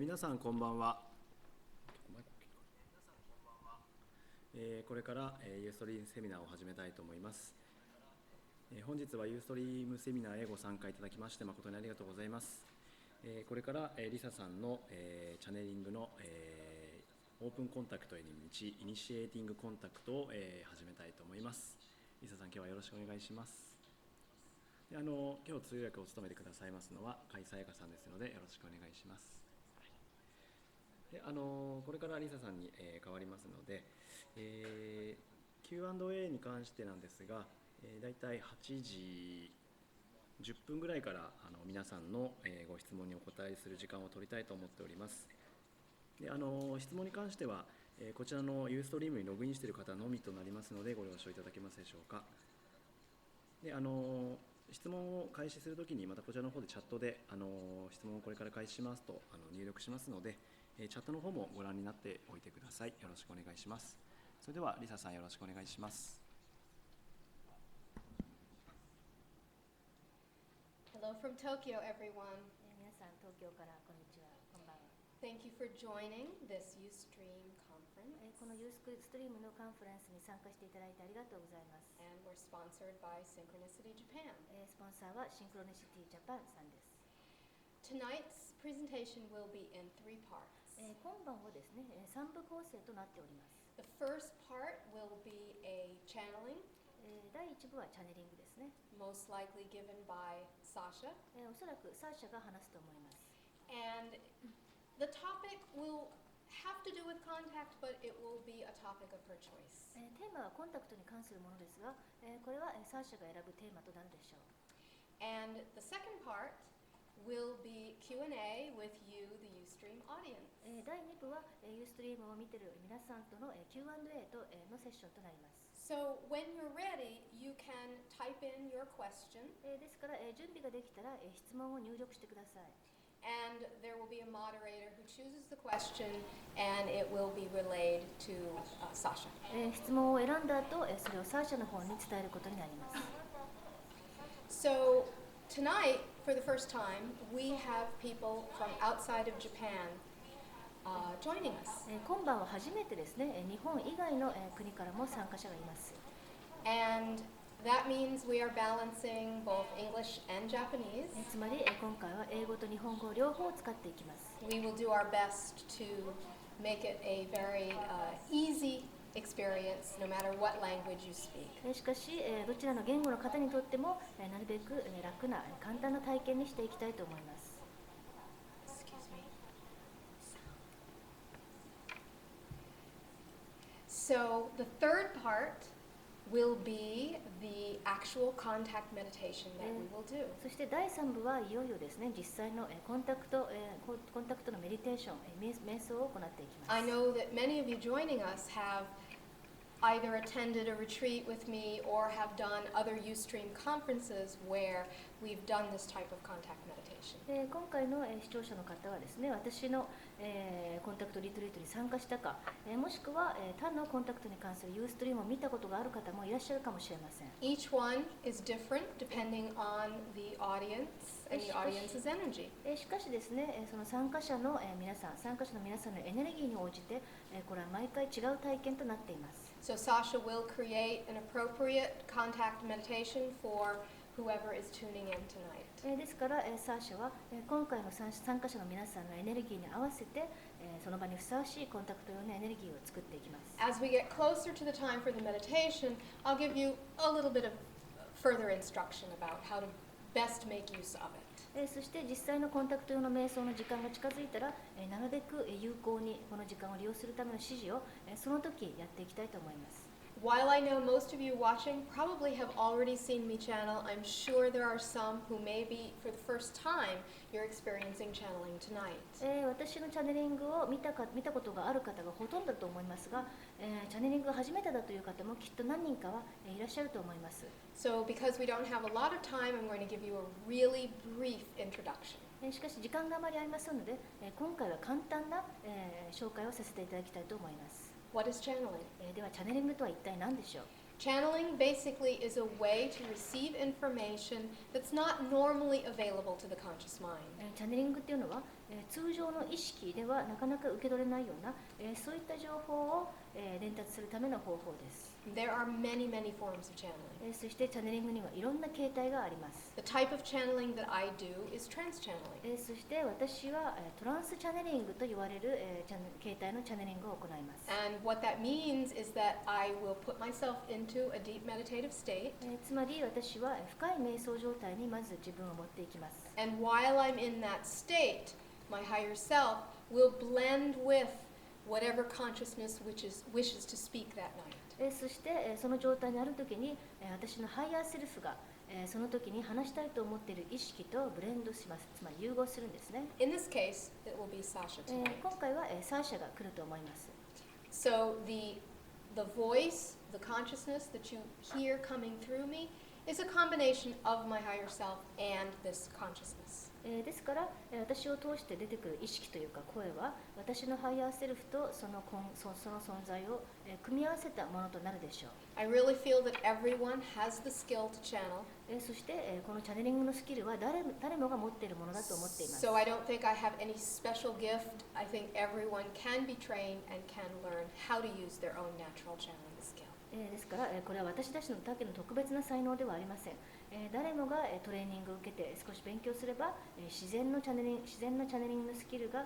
皆さんこんばんは。これからユーストリームセミナーを始めたいと思います。本日はユーストリームセミナーへご参加いただきまして誠にありがとうございます。これからlyssaさんのチャネリングのオープンコンタクトへの道、イニシエーティングコンタクトを始めたいと思います。lyssaさん、今日はよろしくお願いします。で今日通訳を務めてくださいますのは甲斐さやかさんですのでよろしくお願いします。でこれからlyssaさんに変わりますので、Q&A に関してなんですが、だいたい8時10分ぐらいから皆さんのご質問にお答えする時間を取りたいと思っております。で質問に関してはこちらのユーストリームにログインしている方のみとなりますのでご了承いただけますでしょうか。で質問を開始するときにまたこちらの方でチャットで質問をこれから開始しますと入力しますので、チャットの方もご覧になっておいてください。よろしくお願いします。それではlyssaさん、よろしくお願いします。Hello from Tokyo, everyone. 皆さん、東京からこんにちは、こんばんは。Thank you for joining this Ustream conference. このユーストリームのカンファレンスに参加していただいてありがとうございます。And we're sponsored by Synchronicity Japan. スポンサーはシンクロニシティジャパンさんです。Tonight's presentation will be in 3 parts. 今晩はですね、3部構成となっております。The first part will be a channeling, 第1部はチャネリングですね。most likely given by Sasha. おそらくサーシャが話すと思います。And the topic will have to do with contact, but it will be a topic of her choice. テーマはコンタクトに関するものですが、これはサーシャが選ぶテーマとなるでしょう。And the second part will be Q&A with you, the Ustream audience. 第2部はユーストリームを見ている皆さんとの Q&A とのセッションとなります。So when you're ready, you can type in your question. ですから準備ができたら質問を入力してください。And there will be a moderator who chooses the question, and it will be relayed to Sasha. 質問を選んだ後、それをサーシャの方に伝えることになります。So tonight, for the first time, we have people from outside of Japan joining us. 今晩は初めてですね、日本以外の国からも参加者がいます。And that means we are balancing both English and Japanese. つまり今回は英語と日本語両方を使っていきます。We will do our best to make it a very easy experience, no matter what language you speak. しかしどちらの言語の方にとってもなるべく楽な簡単な体験にしていきたいと思います。Excuse me. So the third part will be the actual contact meditation that we will do. そして第3部はいよいよですね、実際のコンタクトのメディテーション、瞑想を行っていきます。I know that many of you joining us have either attended a retreat with me or have done other Ustream conferences where we've done this type of contact meditation. 今回の視聴者の方はですね、私のコンタクトリトリートに参加したか、もしくは他のコンタクトに関するユーストリームを見たことがある方もいらっしゃるかもしれません。Each one is different depending on the audience and the audience's energy. しかしですね、その参加者の皆さんのエネルギーに応じて、これは毎回違う体験となっています。So Sasha will create an appropriate contact meditation for whoever is tuning in tonight. ですから、サーシャは今回の参加者の皆さんのエネルギーに合わせて、その場にふさわしいコンタクト用のエネルギーを作っていきます。As we get closer to the time for the meditation, I'll give you a little bit of further instruction about how to best make use of it. そして実際のコンタクト用の瞑想の時間が近づいたら、なるべく有効にこの時間を利用するための指示をその時やっていきたいと思います。While I know most of you watching probably have already seen me channel, I'm sure there are some who maybe for the first time you're experiencing channeling tonight. 私のチャネリングを見たことがある方がほとんどだと思いますが、チャネリングが初めてだという方もきっと何人かはいらっしゃると思います。So because we don't have a lot of time, I'm going to give you a really brief introduction. しかし時間があまりありませんので、今回は簡単な紹介をさせていただきたいと思います。What is channeling? ではチャネリングとは一体何でしょう。Channeling basically is a way to receive information that's not normally available to the conscious mind. チャネリングっていうのは通常の意識ではなかなか受け取れないような、そういった情報を、伝達するための方法です。There are many, many forms of channeling. そしてチャネリングにはいろんな形態があります。The type of channeling that I do is trans-channeling. そして私はトランスチャネリングと言われる形態のチャネリングを行います。And what that means is that I will put myself into a deep meditative state. つまり私は深い瞑想状態にまず自分を持っていきます。And while I'm in that state, my higher self will blend with whatever consciousness wishes to speak that night. そしてその状態にあるときに私のハイヤーセルフがその時に話したいと思っている意識とブレンドします。つまり融合するんですね。In this case, it will be Sasha tonight. 今回はサーシャが来ると思います。So the voice, the consciousness that you hear coming through me is a combination of my higher self and this consciousness. ですから私を通して出てくる意識というか声は私のハイヤーセルフとその存在を組み合わせたものとなるでしょう。I really feel that everyone has the skill to channel. そしてこのチャネリングのスキルは誰もが持っているものだと思っています。So I don't think I have any special gift. I think everyone can be trained and can learn how to use their own natural channeling skill. ですからこれは私たちのだけの特別な才能ではありません。誰もがトレーニングを受けて少し勉強すれば自然なチャネリングのスキルが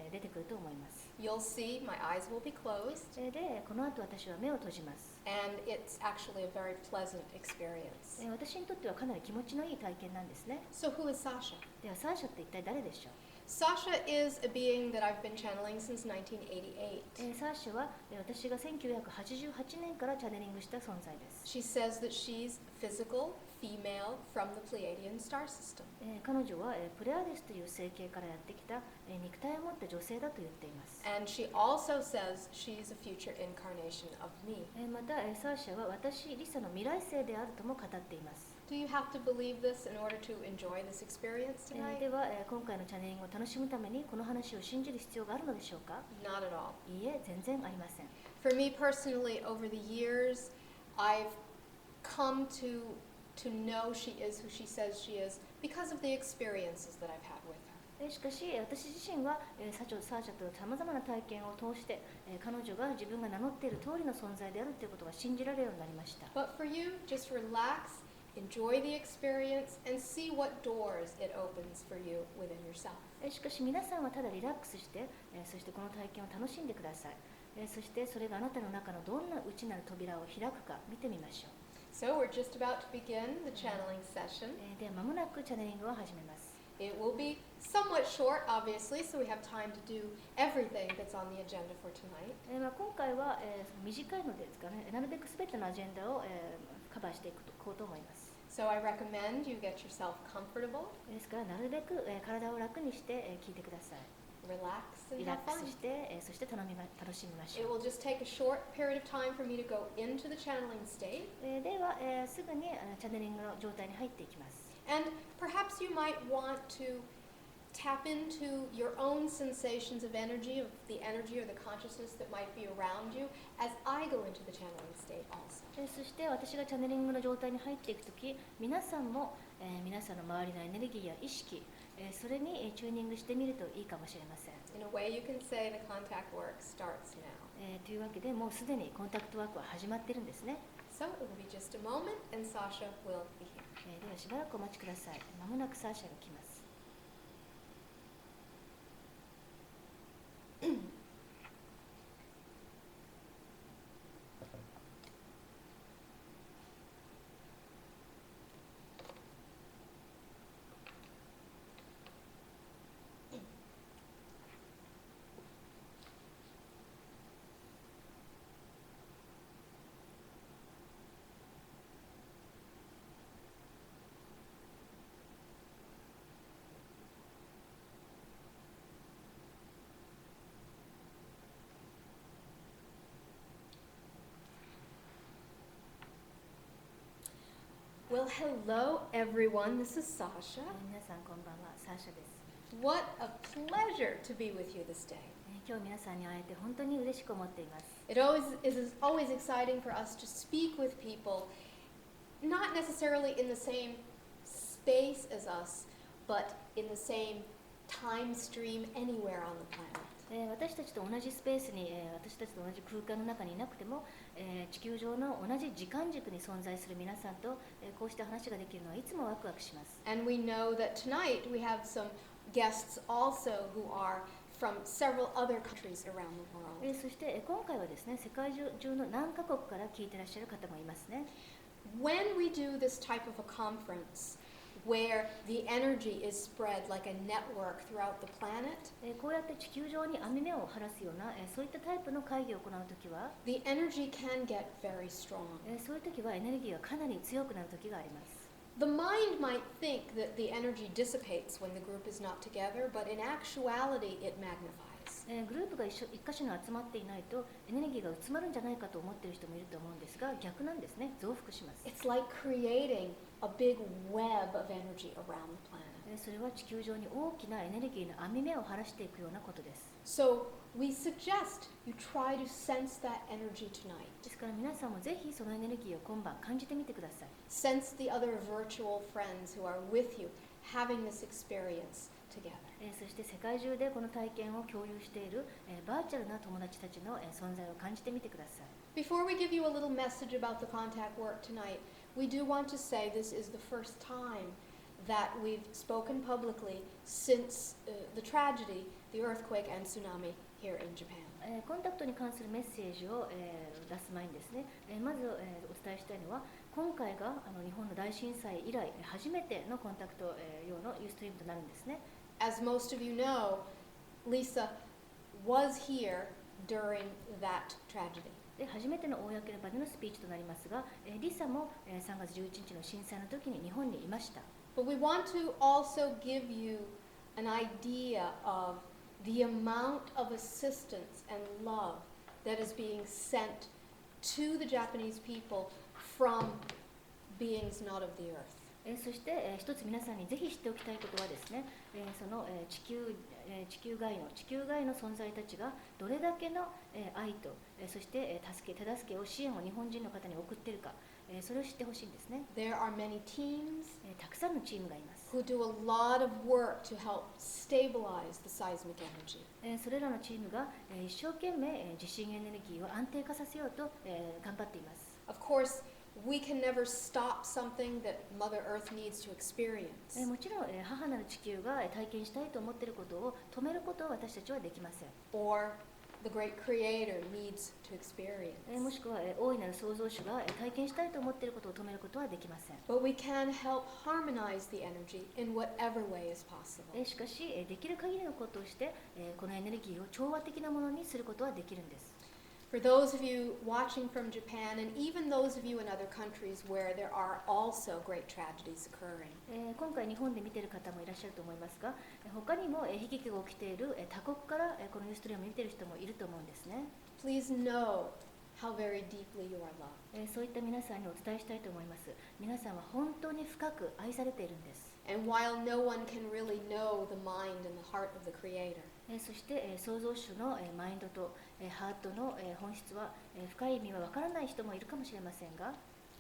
出てくると思います。You'll see my eyes will be closed. で、この後私は目を閉じます。And it's actually a very pleasant experience. 私にとってはかなり気持ちのいい体験なんですね。So who is Sasha? では、サーシャって一体誰でしょう？ Sasha is a being that I've been channeling since 1988. サーシャは私が1988年からチャネリングした存在です。She says that she's physical, female from the Pleiadian star system. 彼女はプレアデスという星系からやってきた肉体を持った女性だと言っています。And she also says she's a future incarnation of me. また、サーシャは私、リサの未来星であるとも語っています。Do you have to believe this in order to enjoy this experience tonight? では、今回のチャネリングを楽しむためにこの話を信じる必要があるのでしょうか？ Not at all. いいえ、全然ありません。For me personally, over the years, I've come to know she is who she says she is because of the experiences that I've had with her. しかし、私自身はサーシャとさまざまな体験を通して、彼女が自分が名乗っている通りの存在であるということが信じられるようになりました。But for you, just relax, enjoy the experience, and see what doors it opens for you within yourself. しかし皆さんはただリラックスして、そしてこの体験を楽しんでください。そしてそれがあなたの中のどんな内なる扉を開くか見てみましょう。So we're just about to begin the channeling session. では間もなくチャネリングを始めます。It will be somewhat short, obviously, so we have time to do everything that's on the agenda for tonight. 今回は、短いのですかね、なるべくすべてのアジェンダを、カバーしていこうと思います。So I recommend you get yourself comfortable, ですからなるべく、体を楽にして、聞いてください。relax, リ and ラッ have ク fun. スして、そして楽しみまし It ょう。will just take a short period of time for me to go into the channeling state. では、すぐにチャネリングの状態に入っていきます。And perhaps you might want to tap into your own sensations of energy, of the energy or the consciousness that might be around you as I go into the channeling state also. そして私がチャネリングの状態に入っていくとき、皆さんも、皆さんの周りのエネルギーや意識、それにチューニングしてみるといいかもしれません。In a way, you can say the contact work starts now. というわけでもうすでにコンタクトワークは始まっているんですね。So it will be just a moment, and Sasha will be here. ではしばらくお待ちください。まもなくサーシャが来ます。Well, hello everyone. This is Sasha. 皆さんこんばんは、サーシャです。 What a pleasure to be with you this day. 今日皆さんに会えて本当に嬉しく思っています。It is always exciting for us to speak with people, not necessarily in the same space as us, but in the same time stream anywhere on the planet. 私たちと同じスペースに、私たちと同じ空間の中にいなくても、地球上の同じ時間軸に存在する皆さんと、こうした話ができるのはいつもワクワクします。And we know that tonight we have some guests also who are from several other countries around the world. そして今回はですね、世界中の何カ国から聞いてらっしゃる方もいますね。When we do this type of a conference, where the energy is spread like a network throughout the planet, こうやって地球上に網目を張らすような、そういったタイプの会議を行うときは、the energy can get very strong. そういうときはエネルギーがかなり強くなるときがあります。The mind might think that the energy dissipates when the group is not together, but in actuality it magnifies. グループが一箇所に集まっていないとエネルギーが薄まるんじゃないかと思っている人もいると思うんですが、逆なんですね。増幅します。It's like creating a big web of energy around the planet. それは地球上に大きなエネルギーの網目を張らしていくようなことです。So we suggest you try to sense that energy tonight. ですから皆さんもぜひそのエネルギーを今晩感じてみてください。Sense the other virtual friends who are with you having this experience together. そして世界中でこの体験を共有している、バーチャルな友達たちの、存在を感じてみてください。Before we give you a little message about the contact work tonight, we do want to say this is the first time that we've spoken publicly since the tragedy, the earthquake and tsunami here in Japan. コンタクトに関するメッセージを、出す前にですね、まず、お伝えしたいのは、今回が日本の大震災以来初めてのコンタクト、用のユーストリームとなるんですね。As most of you know, lyssa was here during that tragedy. で初めての公の場でのスピーチとなりますが、lyssaも、3月11日の震災の時に日本にいました。But we want to also give you an idea of the amount of assistance and love that is being sent to the Japanese people from beings not of the earth. そして、一つ皆さんにぜひ知っておきたいことはですね、その、地球外の存在たちがどれだけの、愛と、そして、手助けを支援を日本人の方に送っているか、それを知ってほしいんですね。There are many teams たくさんのチームがいます。who do a lot of work to help stabilize the seismic energy. それらのチームが、一生懸命、地震エネルギーを安定化させようと、頑張っています。Of course, we can never stop something that Mother Earth needs to experience. もちろん、母なる地球が体験したいと思っていることを止めることは私たちはできません。Or the great creator needs to experience. もしくは、大いなる創造主が体験したいと思っていることを止めることはできません。But we can help harmonize the energy in whatever way is possible. しかし、できる限りのことをして、このエネルギーを調和的なものにすることはできるんです。For those of you watching from Japan, and even those of you in other countries where there are also great tragedies occurring, 今回日本で見ている方もいらっしゃると思いますが、他にも悲劇が起きている他国からこのユーストリームを見ている人もいると思うんですね。 please know how very deeply you are loved. そういった皆さんにお伝えしたいと思います。皆さんは本当に深く愛されているんです。And while no one can really know the mind and the heart of the Creator, そして創造主のマインドとハートの本質は深い意味はわからない人もいるかもしれませんが、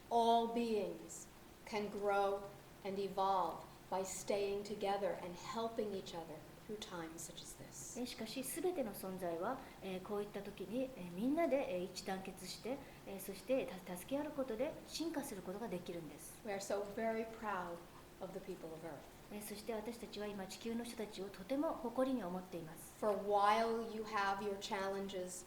all beings can grow and evolve by staying together and helping each other through times such as this. しかし全ての存在はこういった時にみんなで一致団結してそして助け合うことで進化することができるんです。 We are so very proud of the people of Earth. そして私たちは今地球の人たちをとても誇りに思っています。 For while you have your challenges,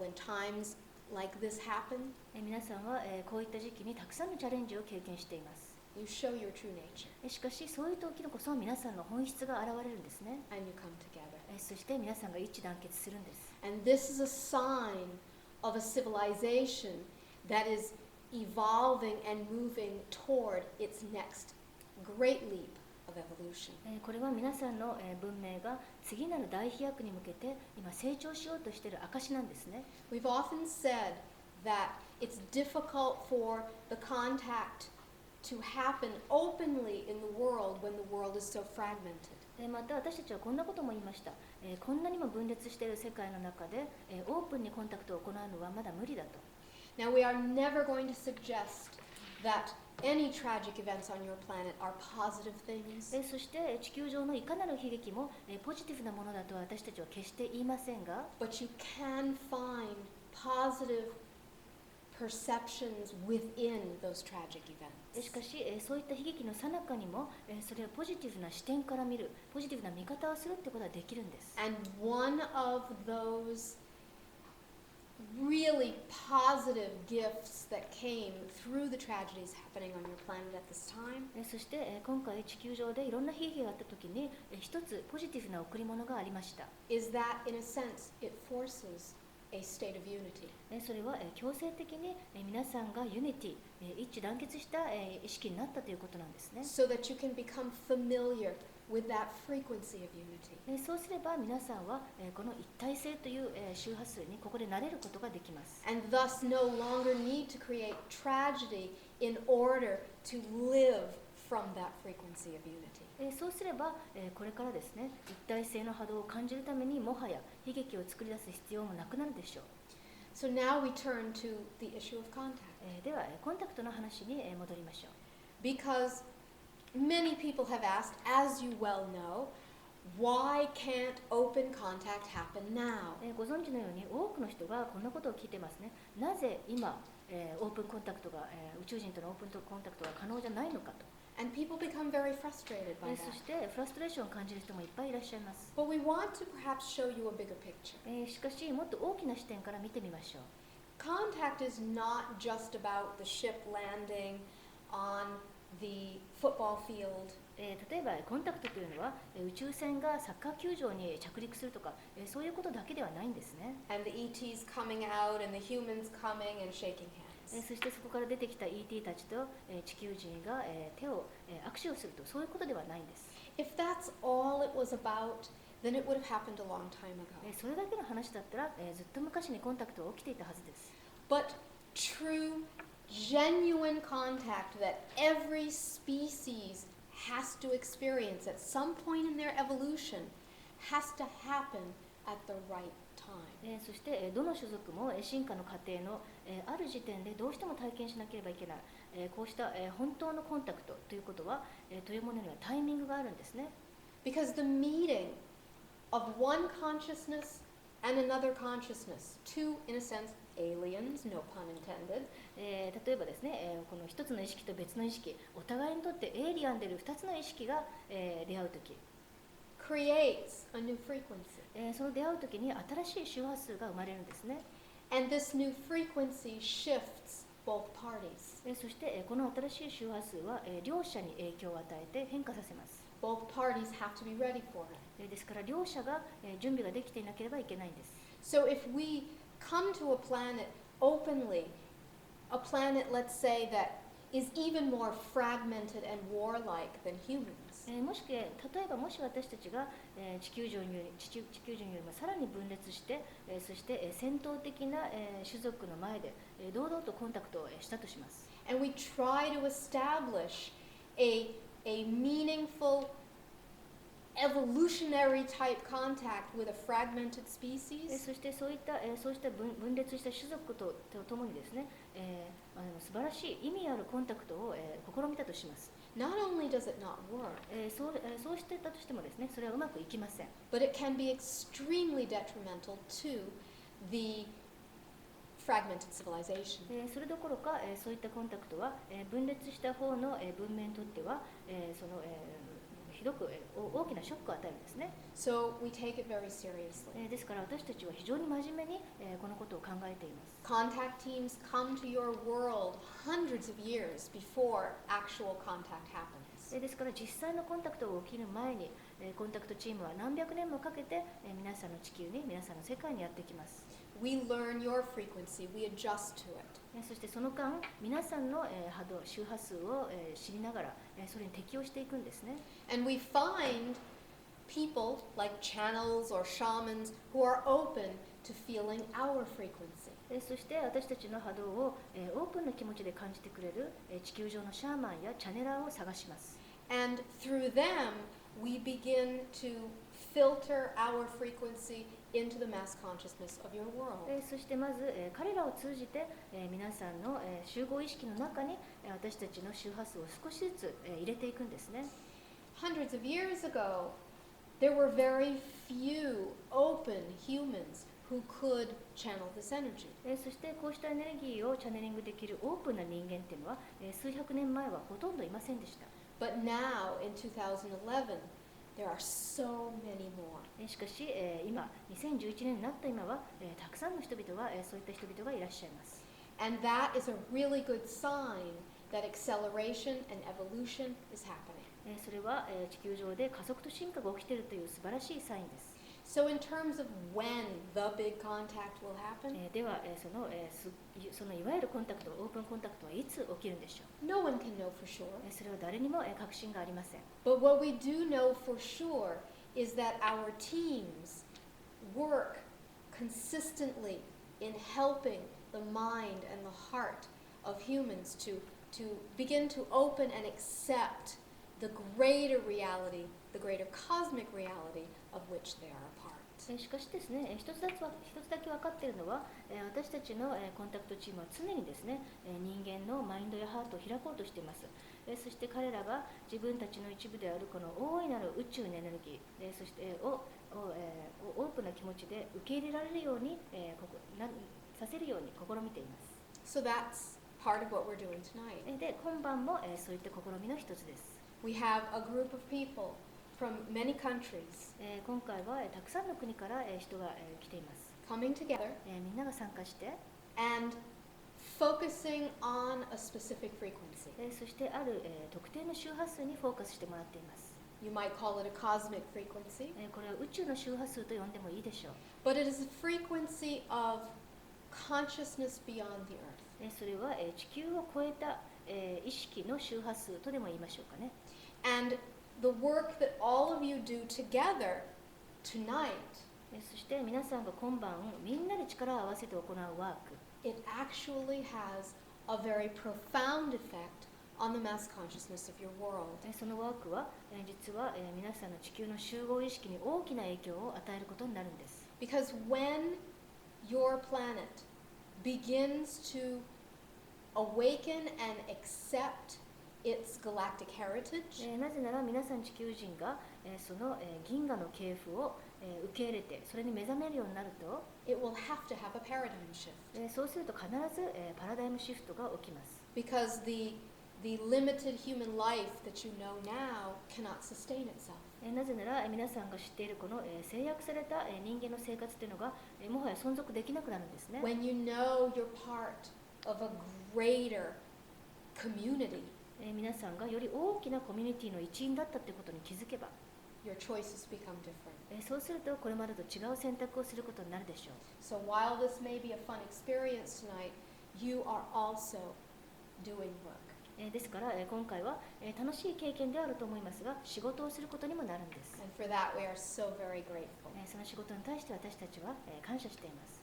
when times like this happen, 皆さんはこういった時期にたくさんのチャレンジを経験しています。 you show your true nature しかしそういう時こそ皆さんの本質が現れるんですね。 and you come together. そして皆さんが一致団結するんです。 And this is a sign of a civilization that is evolving and moving toward its next great leap of evolution. これは皆さんの文明が次なる大飛躍に向けて今成長しようとしている証なんですね。 We've often said that it's difficult for the contact to happen openly in the world when the world is so fragmented. また私たちはこんなことも言いました。こんなにも分裂している世界の中でオープンにコンタクトを行うのはまだ無理だと。Now we are never going to suggest that any tragic events on your planet are positive things. そして地球上のいかなる悲劇もポジティブなものだと私たちは決して言いませんが、 But you can find positive perceptions within those tragic し events. かしそういった悲劇の最中にもそれをポジティブな視点から見る、ポジティブな見方をするってことはできるんです。 And one of those really positive gifts that came through the tragedies happening on your planet at this time そして今回地球上でいろんな悲劇があった時に一つポジティブな贈り物がありました。 is that, in a sense, it forces a state of unity. それは強制的に皆さんがユニティ、一致団結した意識になったということなんですね。 So that you can become familiar with that frequency of unity. そうすれば皆さんはこの一体性という周波数にここで慣れることができます。 And thus no longer need to create tragedy in order to live from that frequency of unity. そうすればこれからですね、一体性の波動を感じるためにもはや悲劇を作り出す必要もなくなるでしょう。 So now we turn to the issue of contact. ではコンタクトの話に戻りましょう。 Because many people have asked, as you well know, why can't open contact happen now? ご存知のように多くの人がこんなことを聞いてますね。なぜ今、オープンコンタクトが、宇宙人とのオープンコンタクトが可能じゃないのかと。 And people become very frustrated by そし that. てフラストレーションを感じる人もいっぱいいらっしゃいます。 But we want to perhaps show you a bigger picture. しかしもっと大きな視点から見てみましょう。 Contact is not just about the ship landing on the football field. 例えばコンタクトというのは宇宙船がサッカー球場に着陸するとか、そういうことだけではないんですね。 And the ETs coming out and the humans coming and shaking hands. そしてそこから出てきた ET たちと地球人が手を握手をすると、そういうことではないんです。 If that's all it was about, then it would have happened a long time ago. それだけの話だったらずっと昔にコンタクトが起きていたはずです。 But true, genuine contact that every species has to experience at some point in their evolution has to happen at the right time. そしてどの種族も進化の過程のある時点でどうしても体験しなければいけない、こうした本当のコンタクトということはというものにはタイミングがあるんですね。 Because the meeting of one consciousness and another consciousness, two, in a sense, aliens, no pun intended, 例えばですね、この一つの意識と別の意識、お互いにとってエイリアンである二つの意識が出会うとき、 creates a new frequency. その出会うときに新しい周波数が生まれるんですね。 And this new frequency shifts both parties. そしてこの新しい周波数は両者に影響を与えて変化させます。 Both parties have to be ready for it. ですから両者が準備ができていなければいけないんです。 So if we come to a planet openly, a planet, let's say, that is even more fragmented and warlike than humans, もし例えばもし私たちが地球人よりもさらに分裂して、そして戦闘的な種族の前で堂々とコンタクトをしたとします。 and we try to establish a meaningful evolutionary type contact with a fragmented species, そしてそうした分裂した種族とともにですね、素晴らしい意味あるコンタクトを試みたとします。 not only does it not work, そうしてたとしてもですね、それはうまくいきません。 but it can be extremely detrimental to the fragmented civilization. それどころかそういったコンタクトは分裂した方の文明にとってはひどく大きなショックを与えるんですね。 So we take it very seriously. ですから私たちは非常に真面目にこのことを考えています。 Contact teams come to your world hundreds of years before actual contact happens. ですから実際のコンタクトが起きる前にコンタクトチームは何百年もかけて皆さんの地球に、皆さんの世界にやってきます。 We learn your frequency, we adjust to it. そしてその間皆さんの波動、周波数を知りながらそれに適応していくんですね。 And we find people like channels or shamans who are open to feeling our frequency. そして私たちの波動をオープンな気持ちで感じてくれる地球上のシャーマンやチャネラーを探します。 And through them, we begin to filter our frequency into the mass consciousness of your world. そしてまず、彼らを通じて、皆さんの、集合意識の中に、私たちの周波数を少しずつ、入れていくんですね。Hundreds of years ago, there were very few open humans who could channel this energy. そしてこうしたエネルギーをチャネリングできるオープンな人間っていうのは、数百年前はほとんどいませんでした。But now, in 2011, there are so many more. しかし、今2011年になった今は、たくさんの人々が、そういった人々がいらっしゃいます。And that is a really good sign that acceleration and evolution is happening. それは、地球上で加速と進化が起きているという素晴らしいサインです。So in terms of when the big contact will happen, では、そのいわゆるコンタクト、オープンコンタクトはいつ起きるんでしょう。 no one can know for sure. それは誰にも、確信がありません。 But what we do know for sure is that our teams work consistently in helping the mind and the heart of humans to begin to open and accept the greater reality, the greater cosmic reality of which they are a part. しかしですね、一つだけ分かっているのは、私たちのコンタクトチームは常にですね、人間のマインドやハートを開こうとしています。そして彼らが自分たちの一部であるこの大いなる宇宙のエネルギー、そしてオープンな気持ちで受け入れられるように、させるように試みています。So that's part of what we're doing tonight. で、今晩も、そういった試みの一つです。We have a group of people from many countries 今回は、たくさんの国から、人が、来ています。coming together みんなが参加して、and focusing on a specific frequency. そしてある、特定の周波数にフォーカスしてもらっています。You might call it a cosmic frequency, これは宇宙の周波数と呼んでもいいでしょう。but it is a frequency of consciousness beyond the earth. それは、地球を超えた、意識の周波数とでも言いましょうかね。And the work that all of you do together tonight, そして皆さんが今晩みんなで力を合わせて行うワーク、it actually has a very profound effect on the mass consciousness of your world. そのワークは、実は、皆さんの地球の集合意識に大きな影響を与えることになるんです。Because when your planet begins to awaken and accept its galactic heritage, なぜなら皆さん地球人が、その、銀河の系譜を、受け入れてそれに目覚めるようになると、it will have to have a paradigm shift. そうすると必ず、パラダイムシフトが起きます。Because the limited human life that you know now cannot sustain itself. なぜなら皆さんが知っているこの、制約された、人間の生活というのが、もはや存続できなくなるんですね。 When you know you're part of a greater community, 皆さんがより大きなコミュニティの一員だったということに気づけば、 your choices become different. そうするとこれまでと違う選択をすることになるでしょう。 So while this may be a fun experience tonight, you are also doing work. ですから、今回は、楽しい経験であると思いますが、仕事をすることにもなるんです。 And for that, we are so very grateful. その仕事に対して私たちは、感謝しています。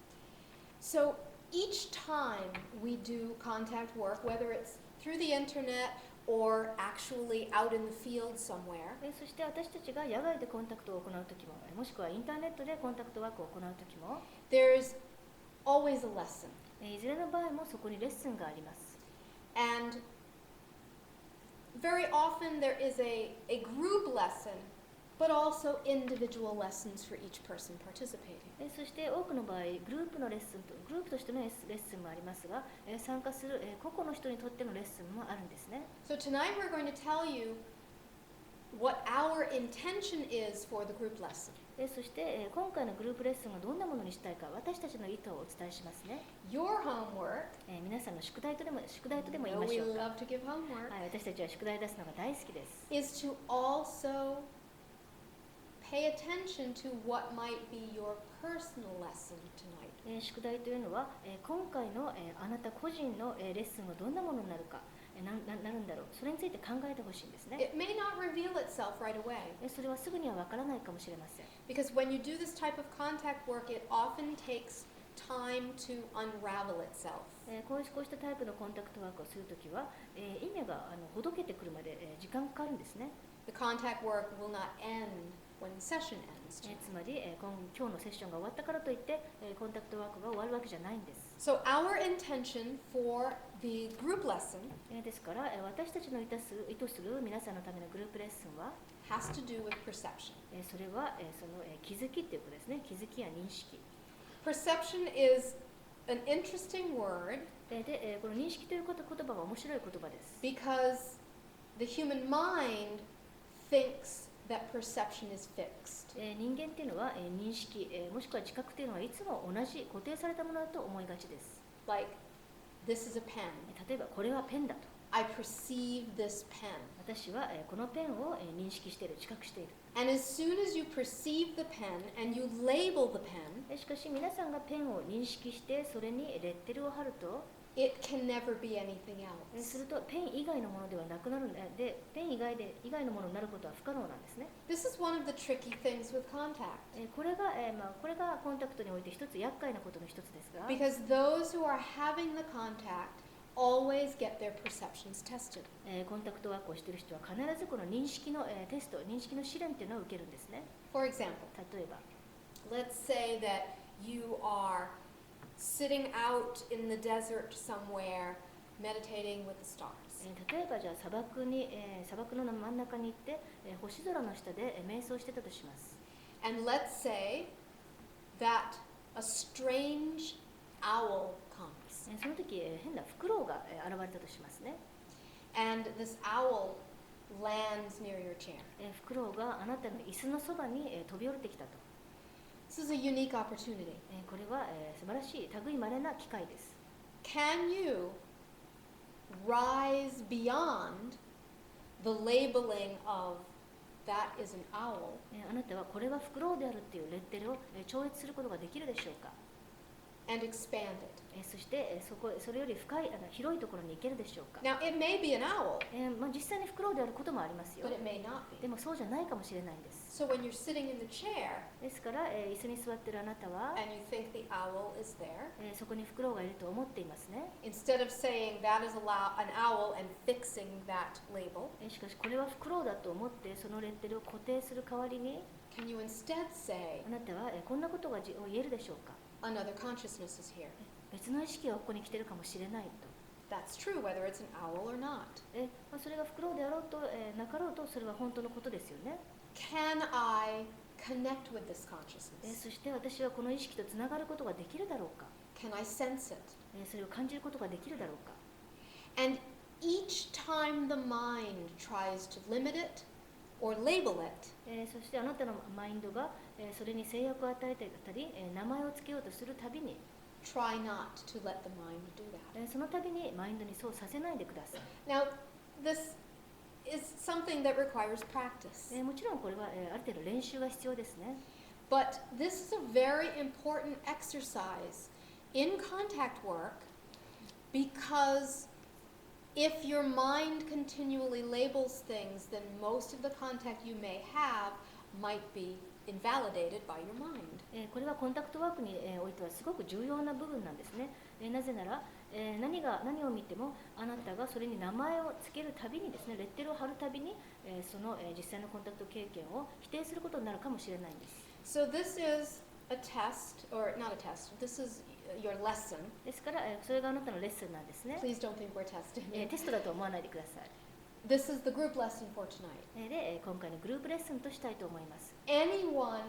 So each time we do contact work, whether it's through the internet or actually out in the field somewhere, そして私たちが野外でコンタクトを行うときも、もしくはインターネットでコンタクトワークを行うときも、 there's always a lesson. いずれの場合もそこにレッスンがあります。 And very often there is a group lesson, but also individual lessons for each person participating. そして多くの場合、グループのレッスンとグループとしてのレッスンもありますが、参加する個々の人にとってのレッスンもあるんですね。 So tonight we're going to tell you what our intention is for the group lesson. そして今回のグループレッスンがどんなものにしたいか、私たちの意図をお伝えしますね。 Your homework, 皆さんの宿題とでも言い no, ま we しょうか。 love to give homework, 私たちは宿題出すのが大好きです。 is to also pay attention to what might be your personal lesson tonight. 宿題というのは、今回の、あなた個人の、レッスンがどんなものになるか、なるんだろう、それについて考えてほしいんですね。 It may not reveal itself right away, それはすぐにはわからないかもしれません。 because when you do this type of contact work, it often takes time to unravel itself. こうしたタイプのコンタクトワークをするときは、意味がほどけてくるまで、時間かかるんですね。The contact work will not end when the session ends. つまり、今日のセッションが終わったからといって、コンタクトワークが終わるわけじゃないんです。So our intention for the group lesson ですから、私たちの意図する皆さんのためのグループレッスンは has to do with perception. それは、その気づきっていうことですね。気づきや認識。Perception is an interesting word で、この認識という言葉は面白い言葉です。because the human mind thinks that perception is fixed. 人間っていうのは、認識、もしくは知覚っていうのはいつも同じ固定されたものだと思いがちです。Like, this is a pen. 例えばこれはペンだと。I perceive this pen. 私は、このペンを、認識している、知覚している。And as soon as you perceive the pen and you label the pen, しかし皆さんがペンを認識してそれにレッテルを貼ると、it can never be anything す else. るとペン以外のものではなくなるで、ペン以外のものになることは不可能なんですね。This is one of the tricky things with contact. これがコンタクトにおいて一つ厄介なことの一つですが、Because those who are having the contact always get their perceptions tested. コンタクトワークをしている人は必ずこの認識の、テスト、認識の試練っていうのを受けるんですね。 For example, 例えば、 let's say that you are sitting out in the desert somewhere meditating with the stars. 例えばじゃあ砂漠の真ん中に行って、星空の下で、瞑想してたとします。 And let's say that a strange owl comes. その時、変なフクロウが、現れたとしますね。 And this owl lands near your chair. フクロウがあなたの椅子のそばに、飛び降りてきたと。This is a unique opportunity. これは、素晴らしい類まれな機会です。 Can you rise beyond the labeling of that is an owl あなたはこれはフクロウであるっていうレッテルを、超越することができるでしょうか。 and expand it? そして、それより深い広いところに行けるでしょうか。 Now, it may be an owl, 実際にフクロウであることもありますよ。 but it may not で be. もそうじゃないかもしれないんです。 So when you're sitting in the chair ですから、椅子に座っているあなたは、 and you think the owl is there, そこにフクロウがいると思っていますね。 instead of saying that is an owl and fixing that label, しかしこれはフクロウだと思ってそのレッテルを固定する代わりに、 can you instead say あなたは、こんなことが言えるでしょうか。 another consciousness is here? 別の意識がここに来てるかもしれないと。 That's true whether it's an owl or not. それがフクロウであろうと、なかろうとそれは本当のことですよね。 Can I connect with this consciousness? そして私はこの意識とつながることができるだろうか。 Can I sense it? それを感じることができるだろうか。 And each time the mind tries to limit it or label it, そしてあなたのマインドが、それに制約を与えたり、名前をつけようとするたびに、 try not to let the mind do that. そのたびにマインドにそうさせないでください。 Now, this is something that requires practice. もちろんこれは、ある程度練習が必要ですね。 But this is a very important exercise in contact work because if your mind continually labels things, then most of the contact you may have might be invalidated by your mind. これはコンタクトワークにおいてはすごく重要な部分なんですね。なぜなら、何を見てもあなたがそれに名前をつけるたびにですね、レッテルを貼るたびに、その実際のコンタクト経験を否定することになるかもしれないんです。So this is a test, or not a test, this is your lesson. ですから、それがあなたのレッスンなんですね。 Please don't think we're testing. テストだと思わないでください。 This is the group lesson for tonight. で、今回のグループレッスンとしたいと思います。 Anyone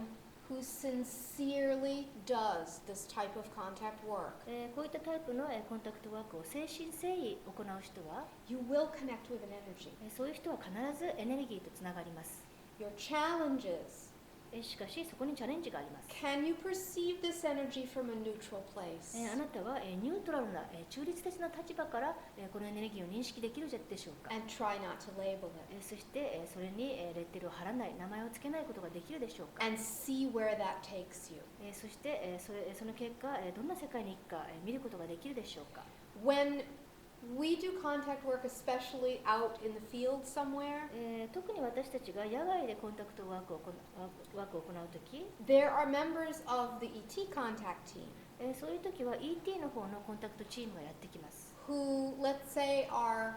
who sincerely does this type of contact work, こういったタイプのコンタクトワークを誠心誠意行う人は、 you will connect with an energy. そういう人は必ずエネルギーとつながります。 Your challenge is, しかしそこにチャレンジがあります。 can you perceive this energy from a neutral place? あなたはニュートラルな中立的な立場からこのエネルギーを認識できるでしょうか。 And try not to label it. そしてそれにレッテルを貼らない、名前をつけないことができるでしょうか。 And see where that takes you. そしてその結果どんな世界に行くか見ることができるでしょうか。 When we do contact work, especially out in the field somewhere, 特に私たちが野外でコンタクトワークを行うとき、 there are members of the ET contact team そういうときは ET の方のコンタクトチームがやってきます。 who, let's say, are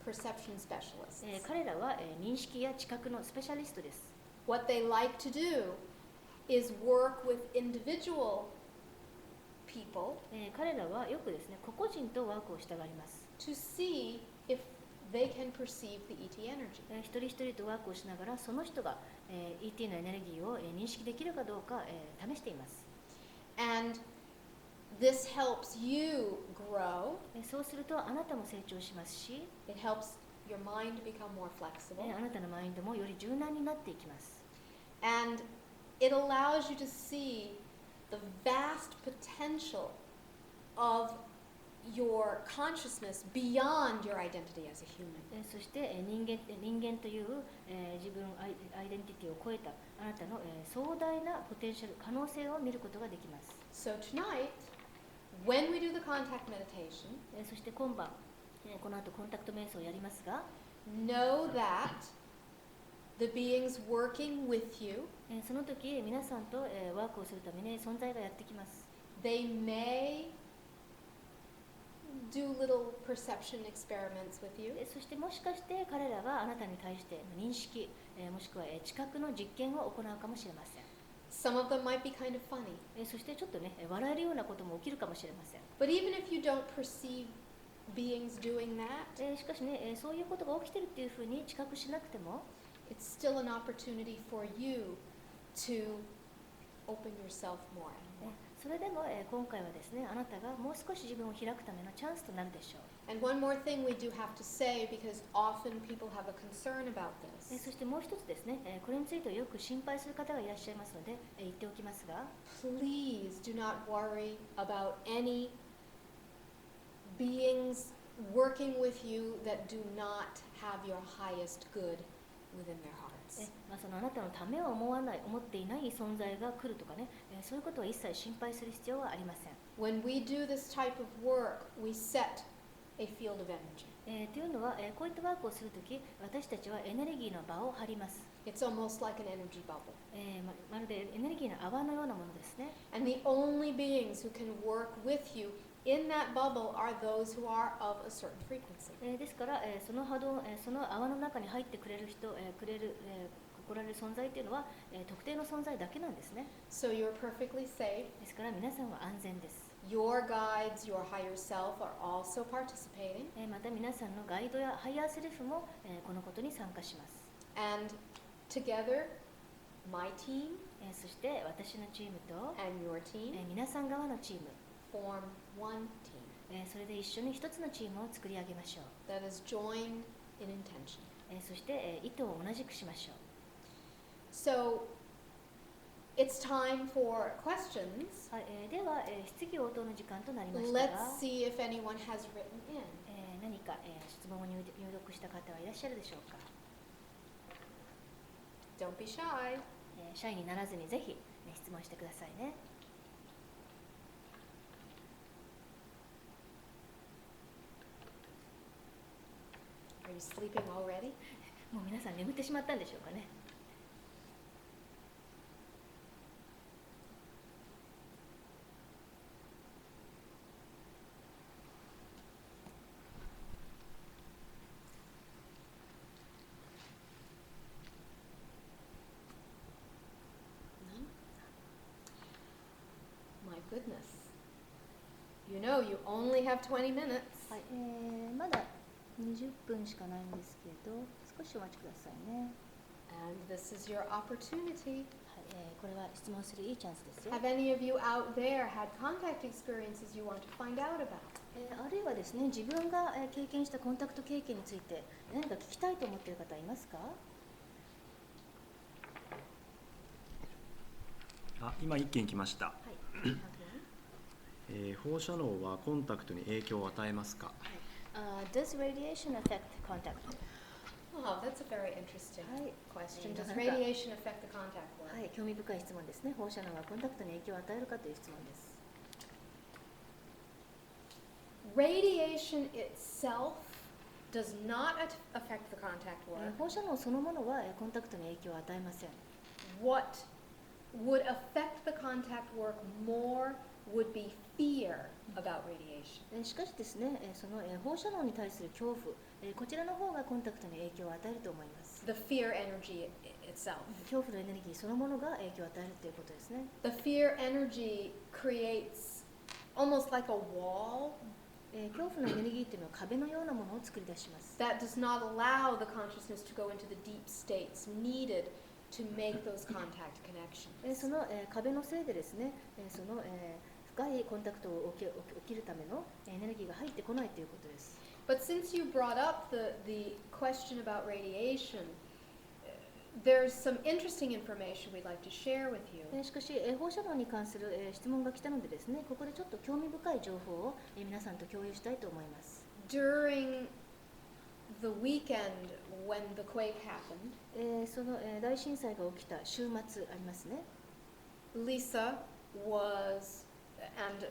perception specialists. 彼らは、認識や知覚のスペシャリストです。What they like to do is work with individual people 彼らはよくですね、個々人とワークをしたがります。to see if they can perceive the ET energy. 一人一人とワークをしながら、その人が、ET のエネルギーを、認識できるかどうか、試しています。And this helps you grow. そうするとあなたも成長しますし、It helps your mind become more flexible. あなたのマインドもより柔軟になっていきます。And it allows you to see the vast potential of your consciousness beyond your identity as a human. そして人間という、自分アイデンティティを超えたあなたの、壮大なポテンシャル可能性を見ることができます。So tonight, when we do the contact meditation, そして今晩、この後コンタクト瞑想をやりますが、 know that the beings working with you, その時皆さんと、ワークをするために存在がやってきます。 they may do little perception experiments with you. そしてもしかして彼らはあなたに対して認識、もしくは知覚の実験を行うかもしれません。Some of them might be kind of funny. そしてちょっとね、笑えるようなことも起きるかもしれません。 But even if you don't perceive beings doing that, しかしね、そういうことが起きてるっていうふうに知覚しなくても、it's still an opportunity for you to open yourself more and more. それでも、今回はですね、あなたがもう少し自分を開くためのチャンスとなるでしょう。 And one more thing we do have to say, because often people have a concern about this. そしてもう一つですね、これについてよく心配する方がいらっしゃいますので、言っておきますが、 Please do not worry about any beings working with you that do not have your highest good within their hearts. そのあなたのためを思っていない存在が来るとかね、そういうことは一切心配する必要はありません。When we do this type of work, we set a field of energy. というのは、こういったワークをするとき、私たちはエネルギーの場を張ります。It's almost like an energy bubble. まるでエネルギーの泡のようなものですね。And the only beings who can work with you in that bubble are those who are of a certain frequency. ですから、その波動、その泡の中に入ってくれる人、来られる存在というのは、特定の存在だけなんですね。So you're perfectly safe. ですから皆さんは安全です。Your guides, your higher self are also participating. また皆さんのガイドやハイヤーセルフも、このことに参加します。And together, my team そして私のチームと、 and your team 皆さん側のチーム、 form one team それで一緒に一つのチームを作り上げましょう。 that is joined in intention. そして、意図を同じくしましょう。 So it's time for questions. では、質疑応答の時間となりました Let's が、 see if anyone has written in. 何か、質問を入力した方はいらっしゃるでしょうか。 Don't be shy. シャイにならずにぜひ、質問してくださいね。Are you sleeping already? もう皆さん眠ってしまったんでしょうかね。None? My goodness. You know you only have 20 minutes. はい、まだ20分しかないんですけど、少しお待ちくださいね。And this is your opportunity. はい、これは質問するいいチャンスですよ。 Have any of you out there had contact experiences you want to find out about? あるいはですね、自分が経験したコンタクト経験について何か聞きたいと思っている方はいますか？今一件来ました。はい。放射能はコンタクトに影響を与えますか？ Does radiation affect contact? Oh, that's a very interesting はい。 question. Does なかなか radiation affect the contact は work? い、興味深い質問ですね。放射能がコンタクトに影響を与えるかという質問です。Radiation itself does not affect the contact work. 放射能そのものはコンタクトに影響を与えません。What would affect the contact work more would be fear about radiation. しかしですね、その放射能に対する恐怖、こちらの方がコンタクトに影響を与えると思います。The fear energy itself. 恐怖のエネルギーそのものが影響を与えるということですね。The fear energy creates almost like a wall 恐怖のエネルギーというのは壁のようなものを作り出します。that does not allow the consciousness to go into the deep states needed to make those contact connections. その壁のせいでですね、その深いコンタクトを起きるためのエネルギーが入ってこないということです。But since you brought up the question about radiation, there's some interesting information we'd like to share with you. しかし、放射能に関する質問が来たのでですね、ここでちょっと興味深い情報を皆さんと共有したいと思います。During the weekend when the quake happened, その大震災が起きた週末ありますね。lyssa was, and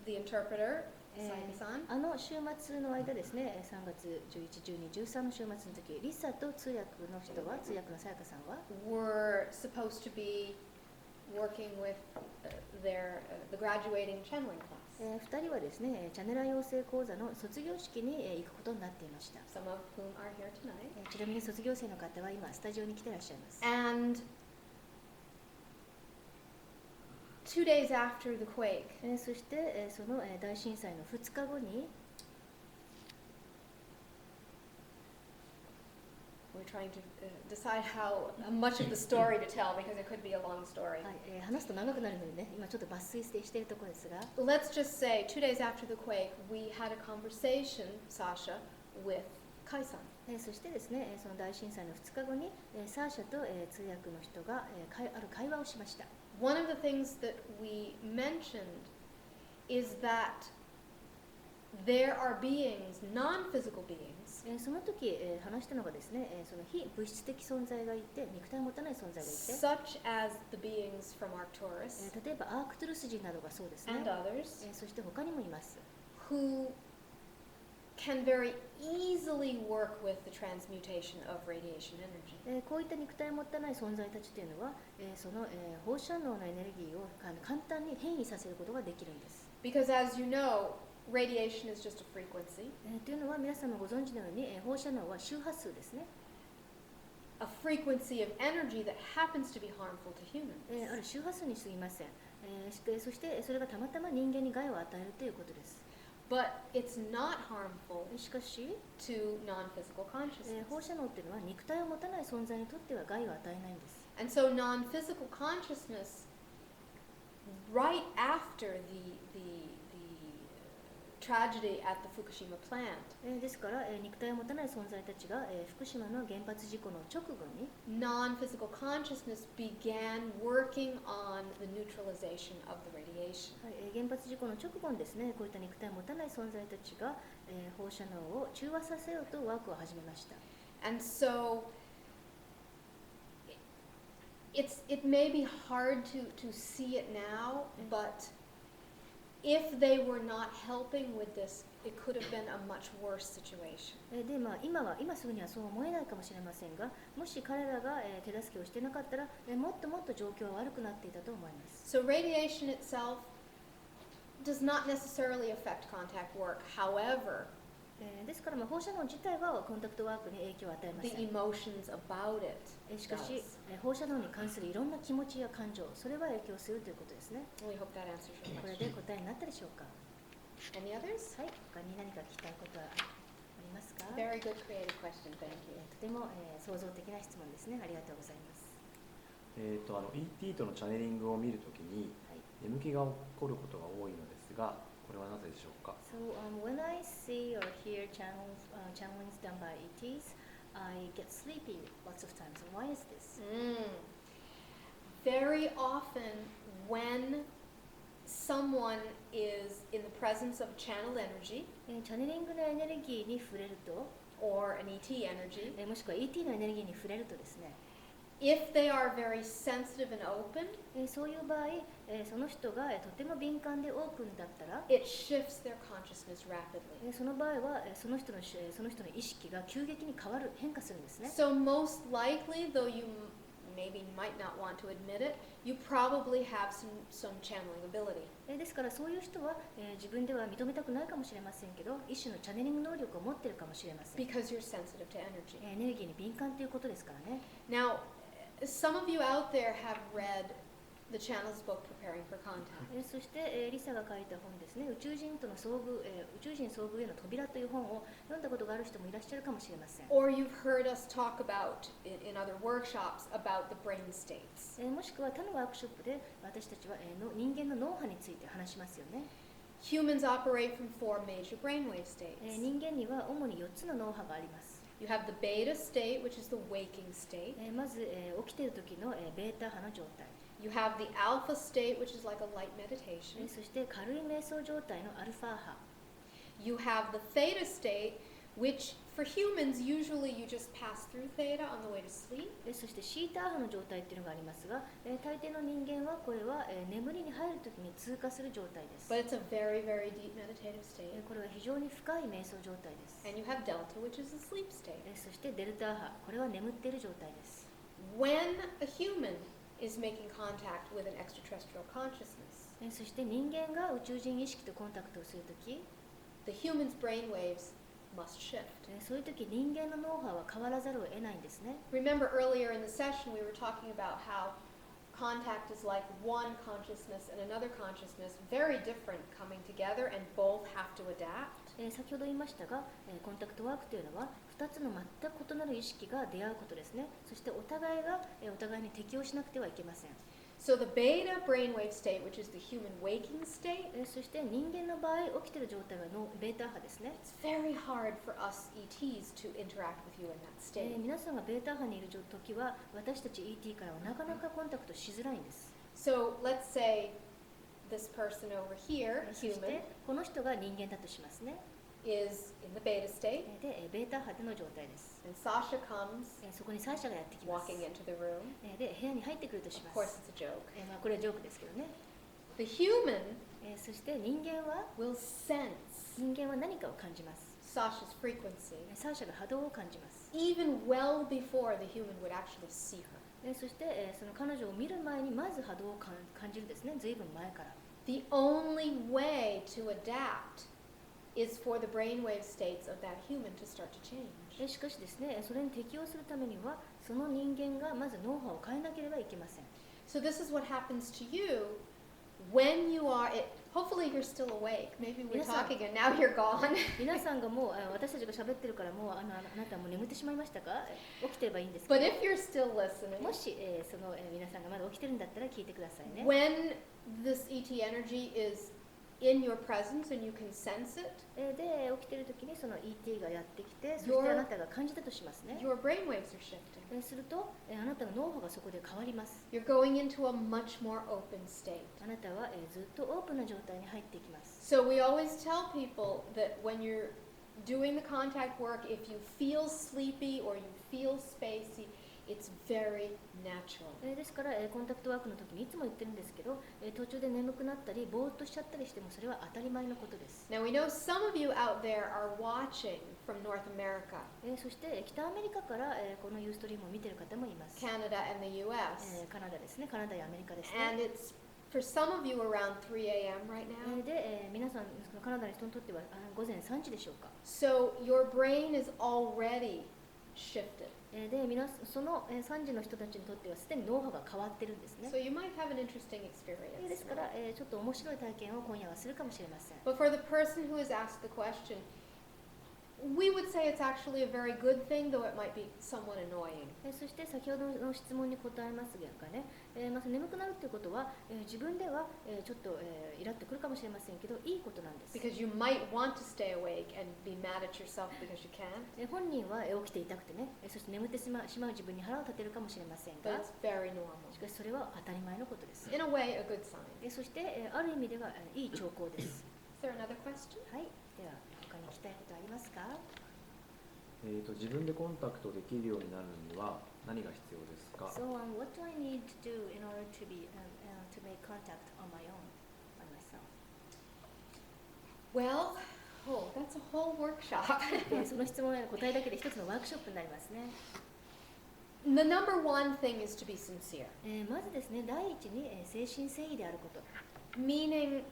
the interpreter, Sayaka-san, あの週末の間ですね、3月11、12、13の週末の時、リサと通訳の人は、通訳のさやかさんは、were supposed to be working with the graduating channeling class. 2人はですね、チャネラ養成講座の卒業式に行くことになっていました。Some of whom are here tonight. ちなみに卒業生の方は今スタジオに来ていらっしゃいます。And 2 days after the quake, そして、その大震災の2日後に、we're trying to decide how much of the story to tell because it could be a long story. はい、話すと長くなるのでね、今ちょっと抜粋しているところですが、Let's just say 2 days after the quake, we had a conversation, Sasha, with Kai-san. そしてですね、その大震災の2日後に、サーシャと通訳の人がある会話をしました。One of the things that we mentioned is that there are beings, non-physical beings, その時、話したのがですね、その非物質的存在がいて、肉体を持たない存在がいて、such as the beings from Arcturus 例えばアークトゥルス人などがそうですね。 and others, そして他にもいます。 who can very easily work with the transmutation of radiation energy. こういった肉体を持たない存在たちというのは、その、放射能のエネルギーを簡単に変異させることができるんです。Because as you know, radiation is just a frequency, というのは皆さんもご存知のように、放射能は周波数ですね。a frequency of energy that happens to be harmful to humans. ある周波数に過ぎません。そしてそれがたまたま人間に害を与えるということです。But it's not harmful しかし、 to non-physical consciousness. 放射能というのは肉体を持たない存在にとっては害を与えないんです。And so non-physical consciousness, right after the tragedy at the Fukushima plant, ですから、肉体を持たない存在たちが、福島の原発事故の直後に、non-physical consciousness began working on the neutralization of the radiation. 原発事故の直後にですね、こういった肉体を持たない存在たちが、放射能を中和させようとワークを始めました。And so it may be hard to see it now, but if they were not helping with this, it could have been a much worse situation. で、今すぐにはそう思えないかもしれませんが、もし彼らが、手助けをしてなかったら、もっともっと状況は悪くなっていたと思います。So radiation itself does not necessarily affect contact work. However, ですから、放射能自体はコンタクトワークに影響を与えませ the ん。 emotions about it しかし does.、放射能に関するいろんな気持ちや感情、それは影響するということですね。 We hope that answers your これで question. 答えになったでしょうか。 Any others? はい、他に何か聞きたいことはありますか？ Very good creative question. Thank you. とても、創造的な質問ですね。ありがとうございます。ET とのチャネリングを見るときに、はい。眠気が起こることが多いのですが、これはなぜでしょうか？ So when I see or hear channelings done by ETs, I get sleepy lots of times. And why is this? Very often when someone is in the presence of channeled energy チャネリングのエネルギーに触れると、 or an ET energy, もしくは ET のエネルギーに触れるとですね、if they are very sensitive and open, そういう場合、その人がとても敏感でオープンだったら、 it shifts their consciousness rapidly. その場合はその人の意識が急激に変化するんですね。So most likely, though you maybe you might not want to admit it, you probably have some channeling ability. ですからそういう人は、自分では認めたくないかもしれませんけど、一種のチャネリング能力を持っているかもしれません。Because you're sensitive to energy. エネルギーに敏感ということですからね。Now, some of you out there have read the Channels book, Preparing for Contact. そして、リサが書いた本ですね、宇宙人との遭遇、宇宙人遭遇への扉という本を読んだことがある人もいらっしゃるかもしれません。Or you've heard us talk about, in other workshops, about the brain states. もしくは他のワークショップで私たちは、人間の脳波について話しますよね。Humans operate from 4 major brainwave states. 人間には主に4つの脳波があります。You have the beta state, which is the waking state. まず、起きている時の、ベータ波の状態。You have the alpha state, which is like a light meditation. そして軽い瞑想状態のアルファ波。You have the theta state, which for humans usually you just pass through theta on the way to sleep. そしてシータ波の状態っていうのがありますが、大抵の人間はこれは、眠りに入る時に通過する状態です。 But it's a very, very deep meditative state. これは非常に深い瞑想状態です。 And you have delta, which is a sleep state. そしてデルタ波、これは眠っている状態です。 When a human is making contact with an extraterrestrial consciousness, そして人間が宇宙人意識とコンタクトをするとき、 the human's brain waves must shift. そういうとき人間の脳波は変わらざるを得ないんですね。 Remember earlier in the session we were talking about how contact is like one consciousness and another consciousness, very different coming together and both have to adapt. 先ほど言いましたが、コンタクトワークというのは2つの全く異なる意識が出会うことですね。そしてお互いがお互いに適応しなくてはいけません。 So the beta brainwave state, which is the human waking state, そして人間の場合起きている状態はベータ波ですね。 it's very hard for us ETs to interact with you in that state. 皆さんがベータ波にいる時は私たち ET からはなかなかコンタクトしづらいんです。 So let's say this person over here, そし human, てこの人が人間だとしますね。 is in the beta state, で、ベータ波での状態です。 and Sasha comes そこにサーシャがやってきます。 walking into the room. で、部屋に入ってくるとし Of ま course, す。it's a joke. これはジョークですけどね。 The human そして人間は will sense 何かを感じます。 Sasha's frequency サーシャが波動を感じます。 even well before the human would actually see her. そして、その彼女を見る前にまず波動を感じるですね。ずいぶん前から。 The only way to adapt is for the brainwave states of that human to start to change. しかしですね、それに適応するためにはその人間がまず脳波を変えなければいけません。 So this is what happens to you when you are, hopefully you're still awake. Maybe we're talking and now you're gone. 皆さんがもう私たちが喋ってるからもうあなたはもう眠ってしまいましたか？起きてればいいんですけ But ど if you're still listening, もし、その、皆さんがまだ起きてるんだったら聞いてくださいね。 when this ET energy is in your presence and you can sense it, で起きてる時にその ET がやってきて、そしてあなたが感じたとしますね。 your brainwaves are shifting. すると、あなたの脳波がそこで変わります。 You're going into a much more open state. あなたは、ずっとオープンな状態に入っていきます。 So we always tell people that when you're doing the contact work, if you feel sleepy or you feel spacey, it's very natural. ですから、コンタクトワークの時にいつも言ってるんですけど、途中で眠くなったりぼーっとしちゃったりしてもそれは当たり前のことです。 Now we know some of you out there are watching from North America, そして北アメリカから、このユーストリームを見てる方もいます。 Canada, and the US. カナダですね、カナダやアメリカです And ね。 it's for some of you around 3 a.m. right now. で、皆さんカナダの人にとっては午前3時でしょうか。 So your brain is already shifted. で、その3時の人たちにとってはすでに脳波が変わってるんですね。 So you might have an interesting experience. ですから、ちょっと面白い体験を今夜はするかもしれません。 But for the person who has asked the question, we would say it's actually a very good thing, though it might be somewhat annoying. そして先ほどの質問に答えますがね、眠くなるということは、自分では、ちょっと、イラッとくるかもしれませんけどいいことなんです。 Because you might want to stay awake and be mad at yourself because you can't. 本人は起きていたくてね、そして眠ってしまう自分に腹を立てるかもしれません But が、 it's very normal. しかしそれは当たり前のことです。 In a way, a good sign. そして、ある意味ではいい兆候です。 Is there another question? はい、では他に聞きたいことありますか？自分でコンタクトできるようになるには何が必要ですか？ So, what do I need to do in order to be to make contact on my own, by myself? Well, that's a whole workshop. その質問への答えだけで一つのワークショップになりますね。The number one thing is to be sincere, まずですね、第一に、誠心誠意であること。meaning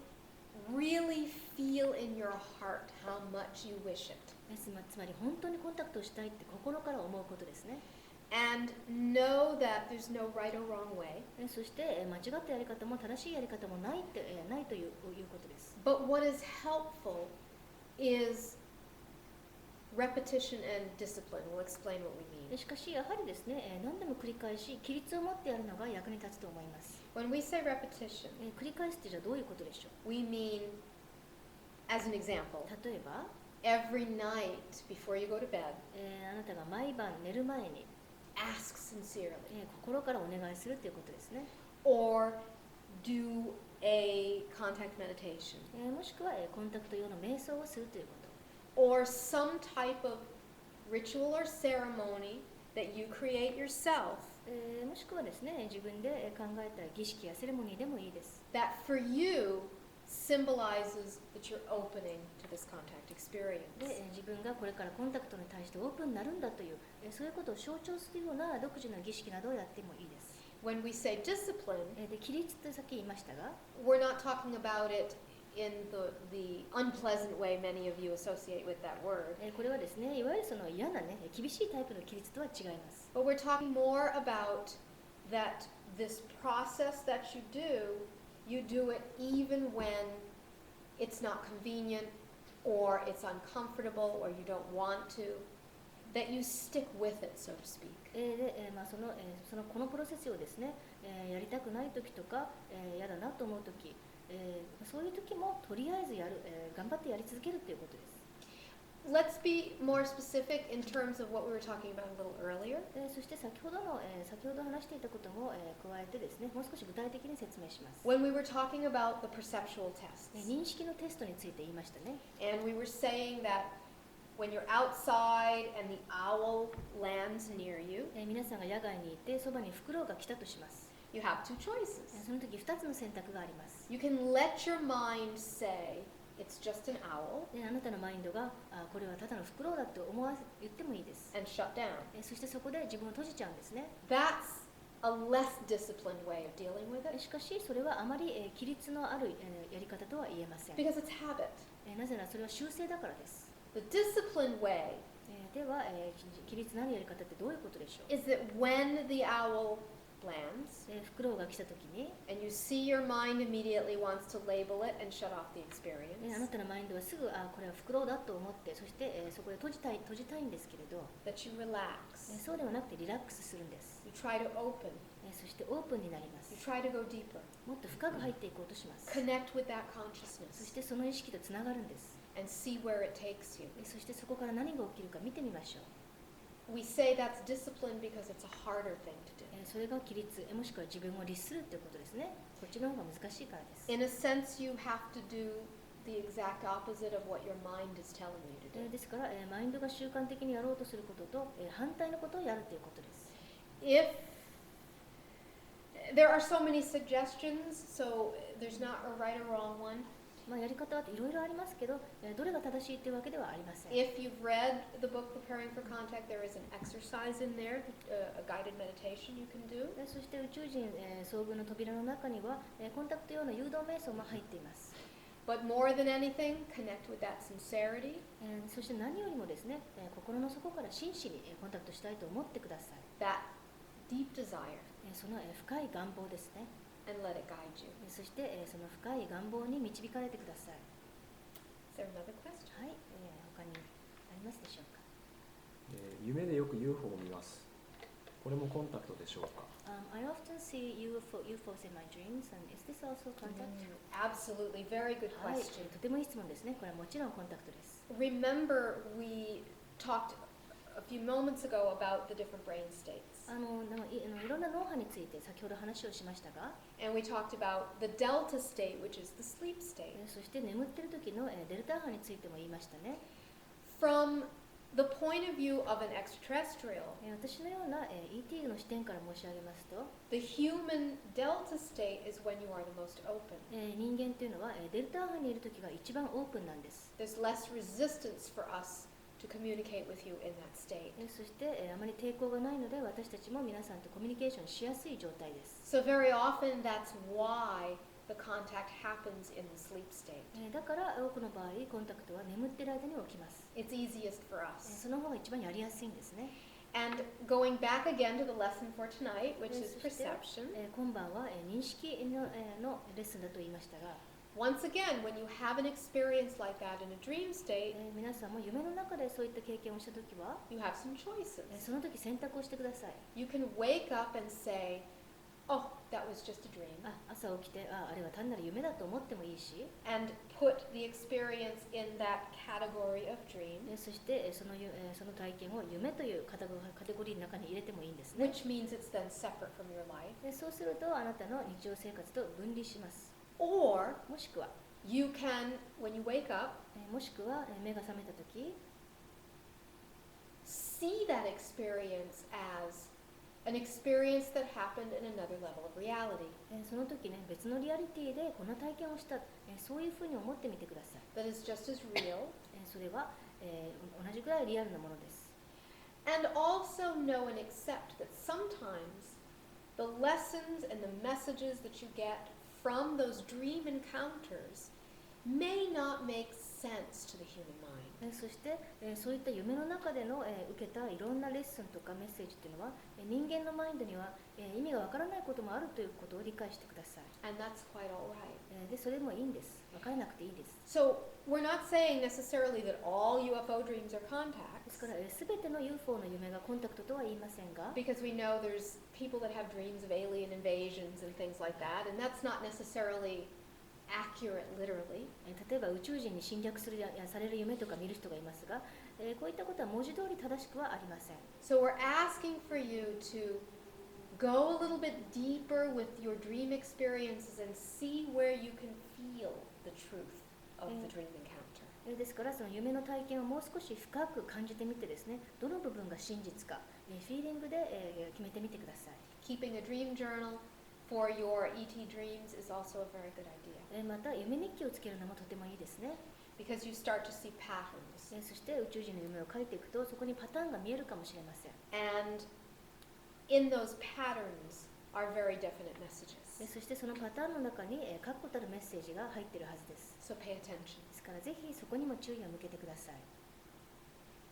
really feel in your heart how much you wish it. つまり本当にコンタクトをしたいって心から思うことですね。And know that there's no right or wrong way. そして、間違ったやり方も正しいやり方もないって、ないということです。But what is helpful is repetition and discipline. We'll explain what we mean. しかしやはりですね、何でも繰り返し規律を持ってやるのが役に立つと思います。When we say repetition, 繰り返すってじゃあどういうことでしょう。 we mean, as an example, 例えば、every night before you go to bed, あなたが毎晩寝る前に、ask sincerely. 心からお願いするということですね。Or do a contact meditation. もしくは、コンタクト用の瞑想をするということ。Or some type of ritual or ceremony that you create yourself もしくはですね、自分で考えた儀式やセレモニーでもいいです。that for you symbolizes that you're opening to this contact experience. で、自分がこれからコンタクトに対してオープンになるんだという、そういうことを象徴するような独自の儀式などをやってもいいです。When we say discipline, で、規律ってさっき言いましたが、we're not talking about it in the unpleasant way many of you associate with that word. これはですね、いわゆるその嫌なね、厳しいタイプの規律とは違います。But we're talking more about that this process that you do it even when it's not convenient or it's uncomfortable or you don't want to, that you stick with it, so to speak. で、このプロセスをですね、やりたくない時とか、嫌だなと思う時、そういう時もとりあえずやる、頑張ってやり続けるということです。Let's be more specific in terms of what we were talking about a little earlier. そして先ほど話していたことも、加えてですね、もう少し具体的に説明します。When we were talking about the perceptual tests, 認識のテストについて言いましたね。and we were saying that when you're outside and the owl lands near you, 皆さんが野外にいてそばにフクロウが来たとします。you have two choices. その時2つの選択があります。You can let your mind say, it's just an owl, あなたのマインドがこれはただのフクロウだと言ってもいいです。 and shut down. そしてそこで自分を閉じちゃうんですね。 That's a less disciplined way of dealing with it しかしそれはあまり、規律のある、やり方とは言えません。 because it's habit. なぜならそれは習性だからです。 The disciplined way では、規律のあるやり方ってどういうことでしょう。 is that when the owl lands, フクロウが来た時に、and you see your mind immediately wants to label it and shut off the あ experience, なたのマインドはすぐこれはフクロウだと思って、そして、そこで閉じたいんですけれど、 that you relax. そうではなくてリラックスするんです。 You try to open. そしてオープンになります。 You try to go deeper. もっと深く入っていこうとします。 Connect with that そ consciousness してその意識とつながるんです。 and see where it takes you. そしてそこから何が起きるか見てみましょう。 We say that's discipline because it's a harder thing to do. それが規律、もしくは自分を律するということですね。こっちの方が難しいからです。 In a sense, you have to do the exact opposite of what your mind is telling you to do. ですから、マインドが習慣的にやろうとすることと、反対のことをやるということです。 If there are so many suggestions, so there's not a right or wrong one. やり方はいろいろありますけど、どれが正しいというわけではありません。 If you've read the book Preparing for Contact, there is an exercise in there, a guided meditation you can do. そして宇宙人、遭遇の扉の中には、コンタクト用の誘導瞑想も入っています。 But more than anything, connect with that sincerity. そして何よりもですね、心の底から真摯にコンタクトしたいと思ってください。 That deep desire, その深い願望ですね。 and let it guide you. そしてその深い願望に導かれてください。 Is there another question? はい、他にありますでしょうか。夢でよく UFO を見ます。これもコンタクトでしょうか。I often see UFOs in my dreams, and is this also contact? Absolutely, very good はい、question. とてもいい質問ですね。これはもちろんコンタクトです。 Remember, we talked a few moments ago about the different brain states. いろんな脳波について先ほど話をしましたが、 And we talked about the delta state, which is the sleep state. そして眠っている時のデルタ波についても言いましたね。 From the point of view of an extraterrestrial, 私のような ET の視点から申し上げますと、 the human delta state is when you are the most open. 人間というのはデルタ波にいる時が一番オープンなんです。 There's less resistance for us to communicate with you in that state. そして、あまり抵抗がないので私たちも皆さんとコミュニケーションしやすい状態です。So very often that's why the contact happens in the sleep state. だから多くの場合コンタクトは眠っている間に起きます。It's easiest for us. その方が一番やりやすいんですね。And going back again to the lesson for tonight, which is perception. 今晩は認識のレッスンだと言いましたが、Once again, when you have an experience like that in a dream state, 皆さんも夢の中でそういった経験をしたときは、you have some choices. その時選択をしてください。You can wake up and say, oh, that was just a dream. 朝起きて、あれは単なる夢だと思ってもいいし、And put the experience in that category of dream, そしてその体験を夢というカテゴリーの中に入れてもいいんですね。 which means it's then separate from your life. そうするとあなたの日常生活と分離します。Or もしくは、you can, when you wake up, もしくは目が覚めた時、see that experience as an experience that happened in another level of reality. その時ね、別のリアリティでこんな体験をした、そういうふうに思ってみてください。That is just as real. それは、同じくらいリアルなものです。And also know and accept that sometimes the lessons and the messages that you get from those dream encounters may not make sense to the human mind. そして、そういった夢の中での、受けたいろんなレッスンとかメッセージというのは、人間のマインドには、意味がわからないこともあるということを理解してください。And that's quite all right. で、それもいいんです。わからなくていいです。So we're not saying necessarily that all UFO dreams are ですか contacts, ら、すべての UFO の夢がコンタクトとは言いませんが、 because we know there's people that have dreams of alien invasions and things like that, and that's not necessarily accurate literally. 例えば宇宙人に侵略される夢とか見る人がいますが、こういったことは文字通り正しくはありません。 So we're asking for you to go a little bit deeper with your dream experiences and see where you can feel the truth of the dream encounter. ですからその夢の体験をもう少し深く感じてみてですね、どの部分が真実か、フィーリングで決めてみてください。 Keeping a dream journal for your ET dreams is also a very good idea, また夢日記をつけるのもとてもいいですね。 because you start to see patterns. そして宇宙人の夢を書いていくとそこにパターンが見えるかもしれません。 And in those patterns are very definite messages. そしてそのパターンの中に確固たるメッセージが入っているはずです。 So pay attention. ですからぜひそこにも注意を向けてください。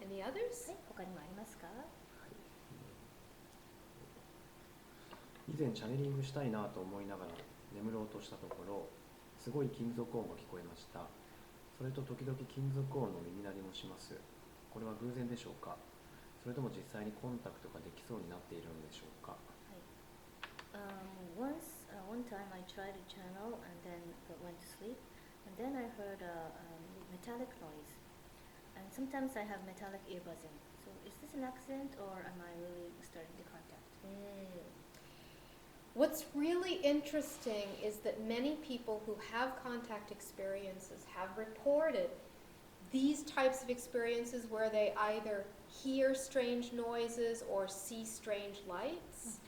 Any others? 他にもありますか？以前チャネリングしたいなと思いながら眠ろうとしたところ、すごい金属音が聞こえました。それと時々金属音の耳鳴りもします。これは偶然でしょうか、それとも実際にコンタクトができそうになっているのでしょうか。One time I tried a channel and then went to sleep, and then I heard a metallic noise, and sometimes I have metallic ear buzzing. So is this an accident or am I really starting to contact? What's really interesting is that many people who have contact experiences have reported these types of experiences where they either hear strange noises or see strange lights.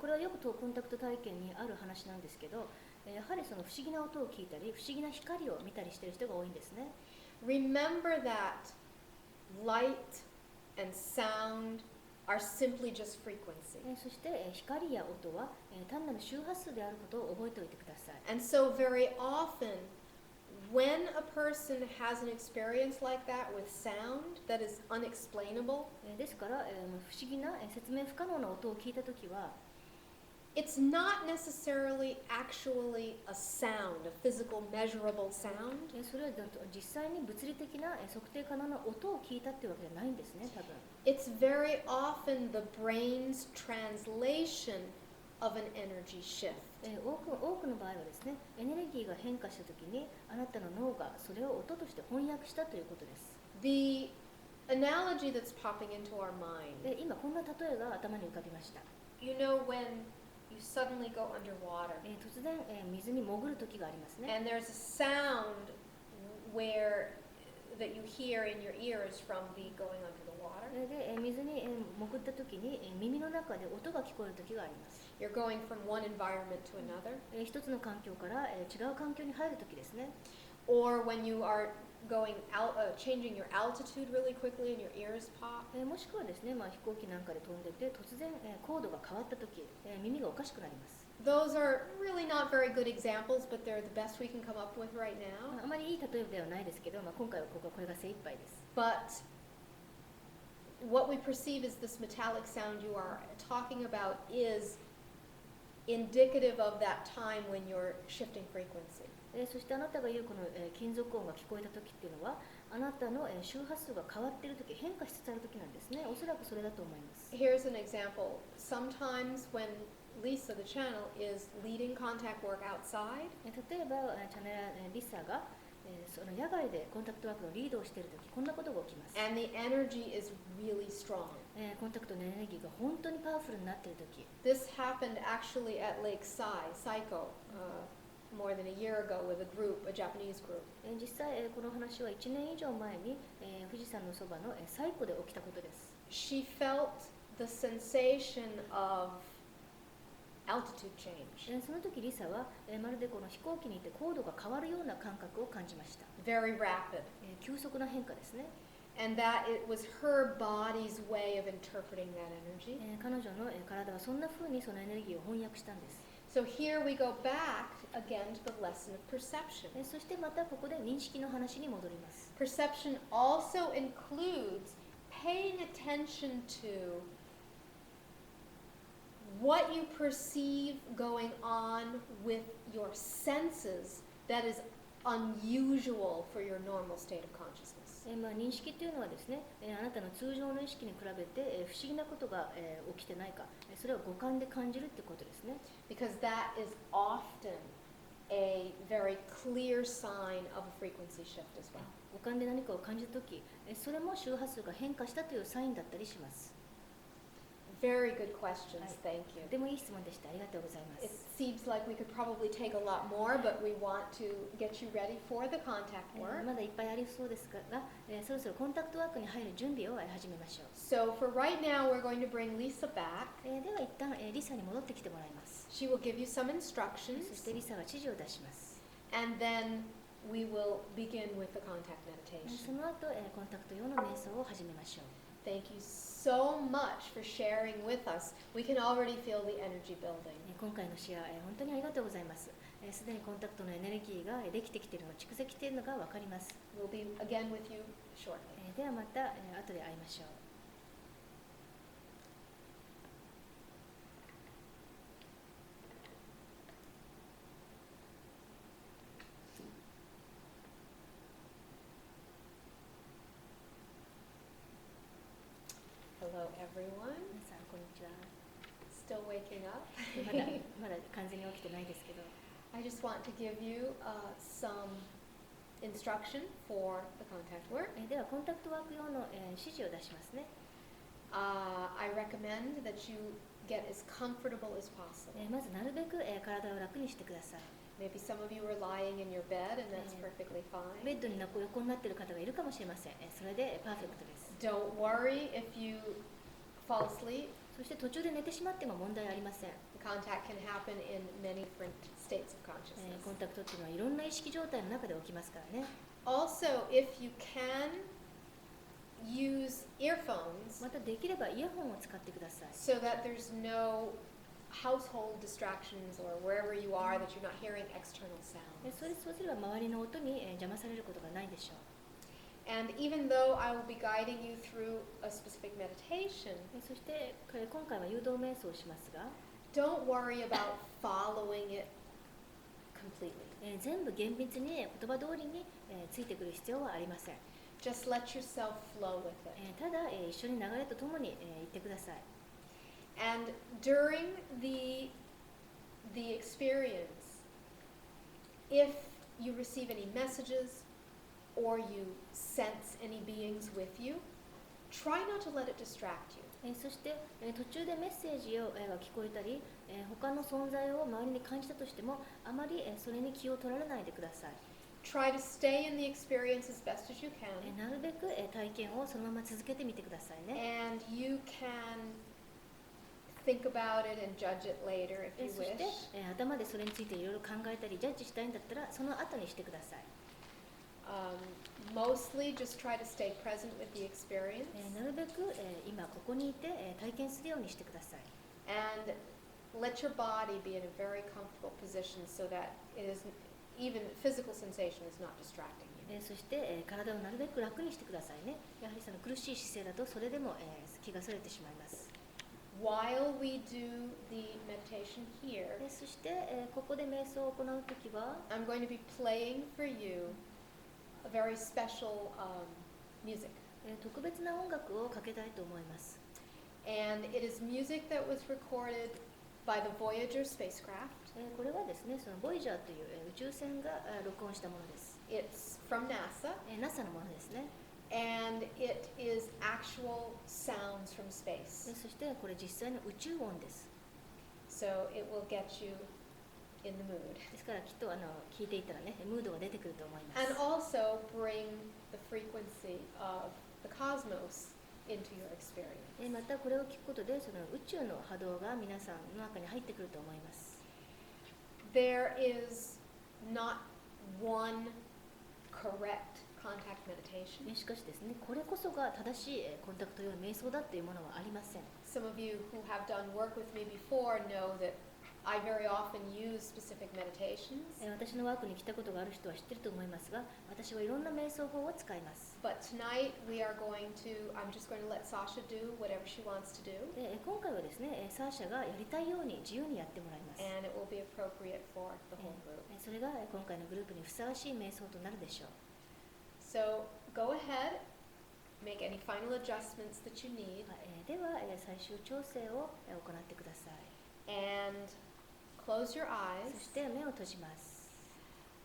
これはよくコンタクト体験にある話なんですけど、やはりその不思議な音を聞いたり不思議な光を見たりしている人が多いんですね。 Remember that light and sound are simply just frequency. そして光や音は単なる周波数であることを覚えておいてください。 And so very often when a person has an experience like that with sound that is unexplainable, ですから不思議な説明不可能な音を聞いたときは、 it's not necessarily actually a sound, a physical measurable sound. それは実際に物理的な測定可能な音を聞いたっていうわけじゃないんですね、多分。 It's very often the brain's translation of an energy shift. 多くの場合はですね、エネルギーが変化したときにあなたの脳がそれを音として翻訳したということです。 The analogy that's popping into our mind, 今こんな例えが頭に浮かびました。 you know when you suddenly go underwater 突然、水に潜るときがありますね。 and there's a sound where that you hear in your ears from the going under the water. で、水に潜ったときに耳の中で音が聞こえるときがあります。 You're going from one environment to another. 一つの環境から違う環境に入るときですね。 Or when you are changing your altitude really quickly and your ears pop. もしくはですね、飛行機なんかで飛んでて突然、高度が変わった時、耳がおかしくなります。Those are really not very good examples, but they're the best we can come up with right now. あまりいい例えではないですけど、今回はこれが精一杯です。But what we perceive as this metallic sound you are talking about is indicative of that time when you're shifting frequency. そしてあなたが言うこの、金属音が聞こえた時っていうのは、あなたの、周波数が変わっている時、変化しつつある時なんですね。おそらくそれだと思います。Here's an example. Sometimes when Lyssa, the channel, is leading contact work outside, 例えば、チャネラリサが、その野外でコンタクトワークのリードをしている時、こんなことが起きます。and the energy is really strong. コンタクトのエネルギーが本当にパワフルになっている時。This happened actually at Lake Saiko more than a year ago with a group, a Japanese group. 実際、この話は1年以上前に、富士山のそばの、西湖で起きたことです。She felt the sensation of altitude change. その時リサは、まるでこの飛行機にいて高度が変わるような感覚を感じました。Very rapid. 急速な変化ですね。And that it was her body's way of interpreting that energy. 彼女の、体はそんな風にそのエネルギーを翻訳したんです。So here we go back again to the lesson of perception. そしてまたここで認識の話に戻ります。Perception also includes paying attention to what you perceive going on with your senses that is unusual for your normal state of consciousness. 認識というのはですね、あなたの通常の意識に比べて、不思議なことが、起きてないか、それを五感で感じるということですね。Because that is often a very clear sign of a frequency shift as well. 五感で何かを感じたとき、それも周波数が変化したというサインだったりします。Very good questions, thank you. とてもいい質問でした。ありがとうございます。It seems like we could probably take a lot more, but we want to get you ready for the contact work. まだいっぱいありそうですが、そろそろコンタクトワークに入る準備を始めましょう。So for right now, we're going to bring Lyssa back. では一旦、リサに戻ってきてもらいます。She will give you some そし instructions, てリサが指示を出します。and then we will begin with the contact そ meditation. の後、コンタクト用の瞑想を始めましょう。Thank you so much for sharing with us. We can already feel the energy building. 今回のシェア、本当にありがとうございます。すでにコンタクトのエネルギーができてきているの、蓄積しているのが分かります。We'll be again with you shortly. ではまた、後で会いましょう。Hello, everyone. 皆さん、こんにちは。Still waking up? まだ完全に起きてないですけど。I just want to give you some instruction for the contact work. では、コンタクトワーク用の、指示を出しますね。I recommend that you get as comfortable as possible. まずなるべく、体を楽にしてください。Maybe some of you are lying in your bed, and that's perfectly ベ fine. ッドに横になっている方がいるかもしれません。それでパーフェクトです。 Don't worry if you fall asleep. そして途中で寝てしまっても問題ありません。Contact can happen in many different states of コ consciousness. ンタクトっていうのはいろんな意識状態の中で起きますからね。Also, if you can use earphones またできればイヤホンを使ってください。 so that there's no household distractions or wherever you are that you're not hearing external sounds. そうすれば周りの音に、邪魔されることがないでしょう。 And even though I will be guiding you through a specific meditation, そして今回は誘導瞑想をしますが、 don't worry about following it completely. 全部厳密に言葉通りに、ついてくる必要はありません。 Just let yourself flow with it. ただ、一緒に流れとともに、言ってください。 And during the experience, if you receive any messages or you sense any beings with you, try not to let it distract you. そして、途中でメッセージが聞こえたり、他の存在を周りに感じたとしても、あまり、それに気を取られないでください。 Try to stay in the experience as best as you can. なるべく、体験をそのまま続けてみてくださいね。 And you can think about it and judge it later if you そして、 wish. 頭でそれについていろいろ考えたりジャッジしたいんだったらその後にしてください。Mostly just try to stay present with the experience なるべく、今ここにいて、体験するようにしてください。 and let your body be in a very comfortable position so that it is even physical sensation is not distracting you. そして、体をなるべく楽にしてくださいね。やはりその苦しい姿勢だとそれでも、気がそれてしまいます。 While we do the meditation here, そして、ここで瞑想を行うときは、 I'm going to be playing for you a very special music. 特別な音楽をかけたいと思います。 And it is music that was recorded by the Voyager spacecraft. これはですね、そのボイジャーという宇宙船が録音したものです。 It's from NASA, NASA のものですね。 and it is actual sounds from space. そしてこれ実際の宇宙音です。 So it will get you in the mood. ですからきっと聞いていたらね、ムードが出てくると思います。 And also bring the frequency of the cosmos into your experience. またこれを聞くことでその宇宙の波動が皆さんの中に入ってくると思います。 There is not one correct contact meditation. しかしですね、これこそが正しいコンタクト用瞑想だというものはありません。 Some of you who have done work with me before know that I very often use specific meditations. 私のワークに来たことがある人は知ってると思いますが、私はいろんな瞑想法を使います。 But tonight I'm just going to let Sasha do whatever she wants to do. で今回はですね、サーシャがやりたいように自由にやってもらいます。 And it will be appropriate for the whole group. それが今回のグループにふさわしい瞑想となるでしょう。 So go ahead, make any final adjustments that you need, では、最終調整を行ってください。 and close your そ eyes. して目を閉じます。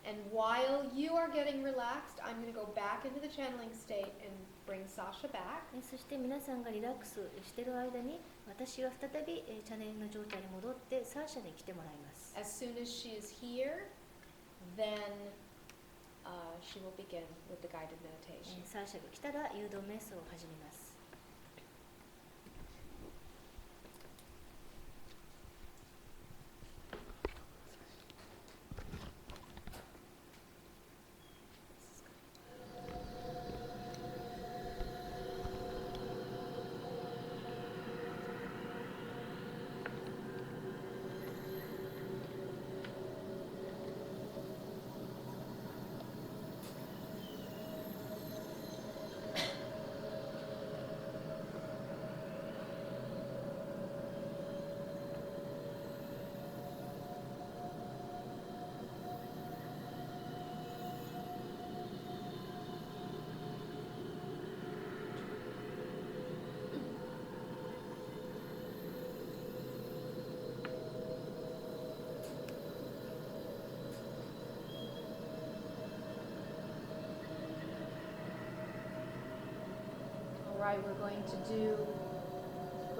And while you are getting relaxed, I'm going to go back into the channeling state and bring Sasha back. そして皆さんがリラックスしている間に、私は再びチャネリングの状態に戻ってサーシャに来てもらいます。 As soon as she is here, then she will begin with the guided meditation. サーシャが来たら誘導瞑想を始めます。 Alright, we're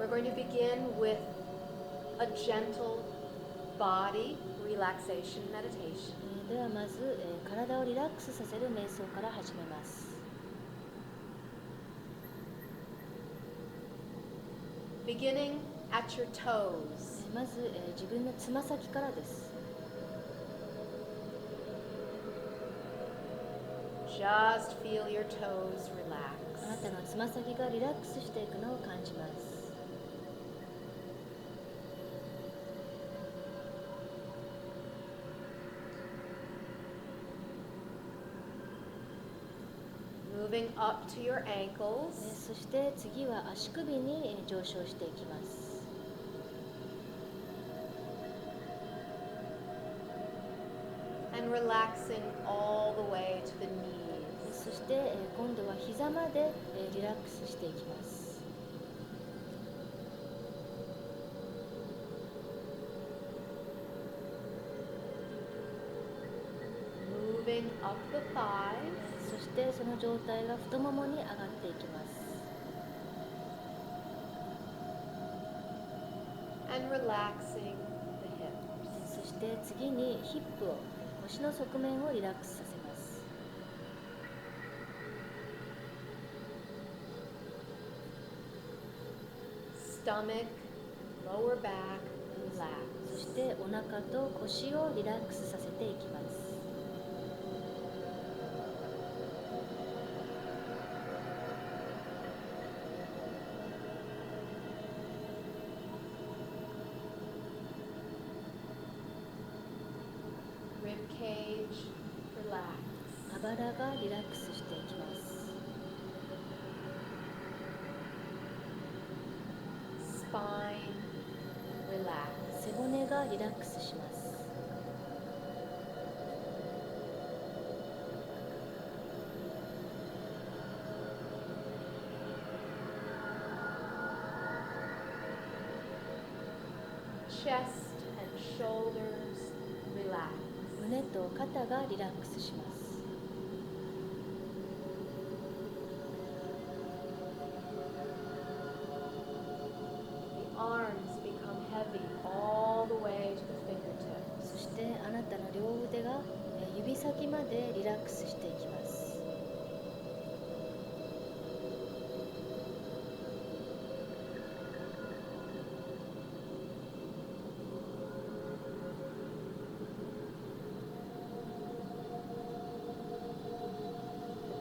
going to begin with a gentle body relaxation meditation. ではまず、体をリラックスさせる瞑想から始めます。 Beginning at your toes. まず、自分のつま先からです。 Just feel your toes あな relax. たのつま先がリラックスしていくのを感じます。 Moving up to your ankles. そして次は足首に上昇していきます。 And relaxing all the way to the knees. そして今度は膝までリラックスしていきます。 Moving up the thighs. そしてその状態が太ももに上がっていきます。 And relaxing the hips. そして次にヒップを、腰の側面をリラックスさせます。 Stomach, lower back, そ relax. してお腹と腰をリラックスさせていきます。relax. あばらがリラックスしていきます。 Spine, relax. 背骨がリラックスします。 Chest and shoulders, relax. 胸と肩がリラックスします。 The arms become heavy all the way to the fingertips. そしてあなたの両腕が指先までリラックスしていきます。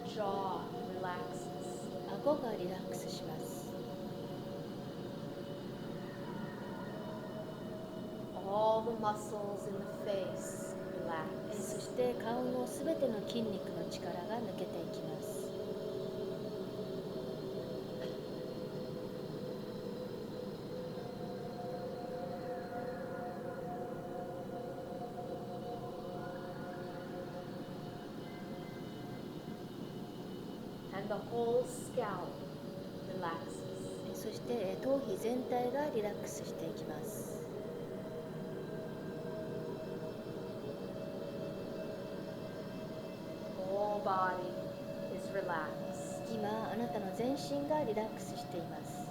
The jaw relaxes. 顎がリラックスします。 All the muscles in the face そ relax. して顔のすべての筋肉の力が抜けていきます。 And the whole scalp relaxes. そして頭皮全体がリラックスしていきます。 Whole body is relaxed. 今あなたの全身がリラックスしています。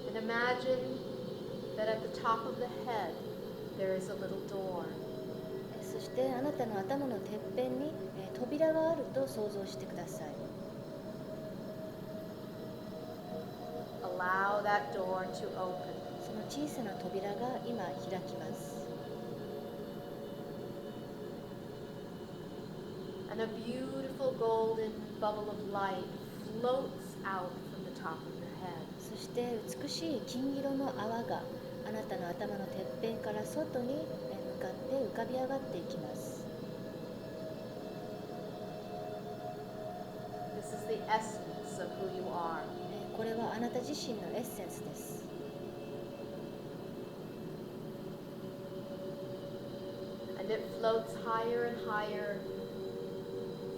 And imagine that at the top of the head there is a little door. そしてあなたの頭のてっぺんに扉があると想像してください。 Allow that door to open. その小さな扉が今開きます。 And a beautiful golden bubble of light floats out from the top of your head. そして美しい金色の泡があなたの頭のてっぺんから外に向かって浮かび上がっていきます。 This is the essence of who you are. これはあなた自身のエッセンスです。 And it floats higher and higher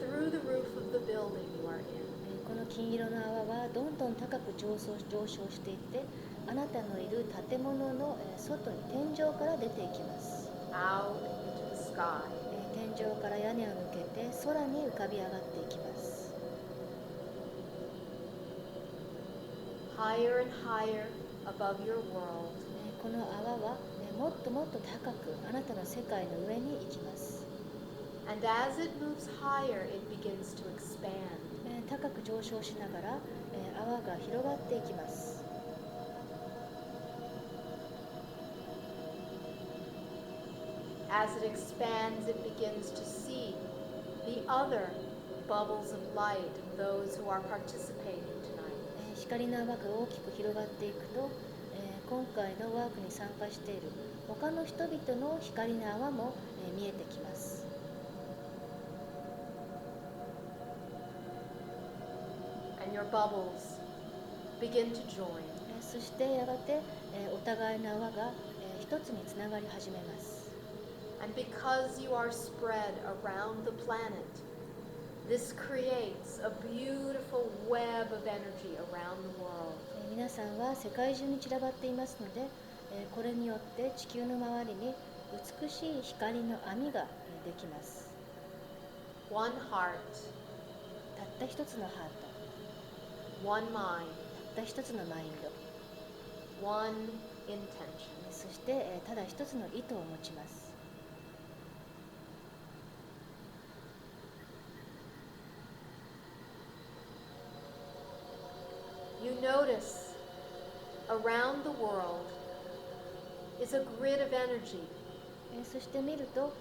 through the roof of the building you are in. この金色の泡はどんどん高く上昇していってあなたのいる建物の外に天井から出ていきます。 Out into the sky. 天井から屋根を抜けて空に浮かび上がっていきます。 Higher and higher above your world. この泡はもっともっと高くあなたの世界の上に行きます。 And as it moves higher, it begins to expand. 高く上昇しながら泡が広がっていきます。 As it expands, it begins to see the other bubbles of light of those who are participating tonight. 光の泡が大きく広がっていくと今回のワークに参加している他の人々の光の泡も見えてきます。 And your bubbles begin to join. そしてやがてお互いの泡が一つにつながり始めます。 And because you are spread around the planet, this creates a beautiful web of energy around the world. 皆さんは世界中に散らばっていますのでこれによって地球の周りに美しい光の網ができます。 One heart, たった一つのハー one mind, ト、たった一つのマインド、 one intention. そしてただ一つの意図を持ちます。 You notice around the world is a grid of energy. そして見ると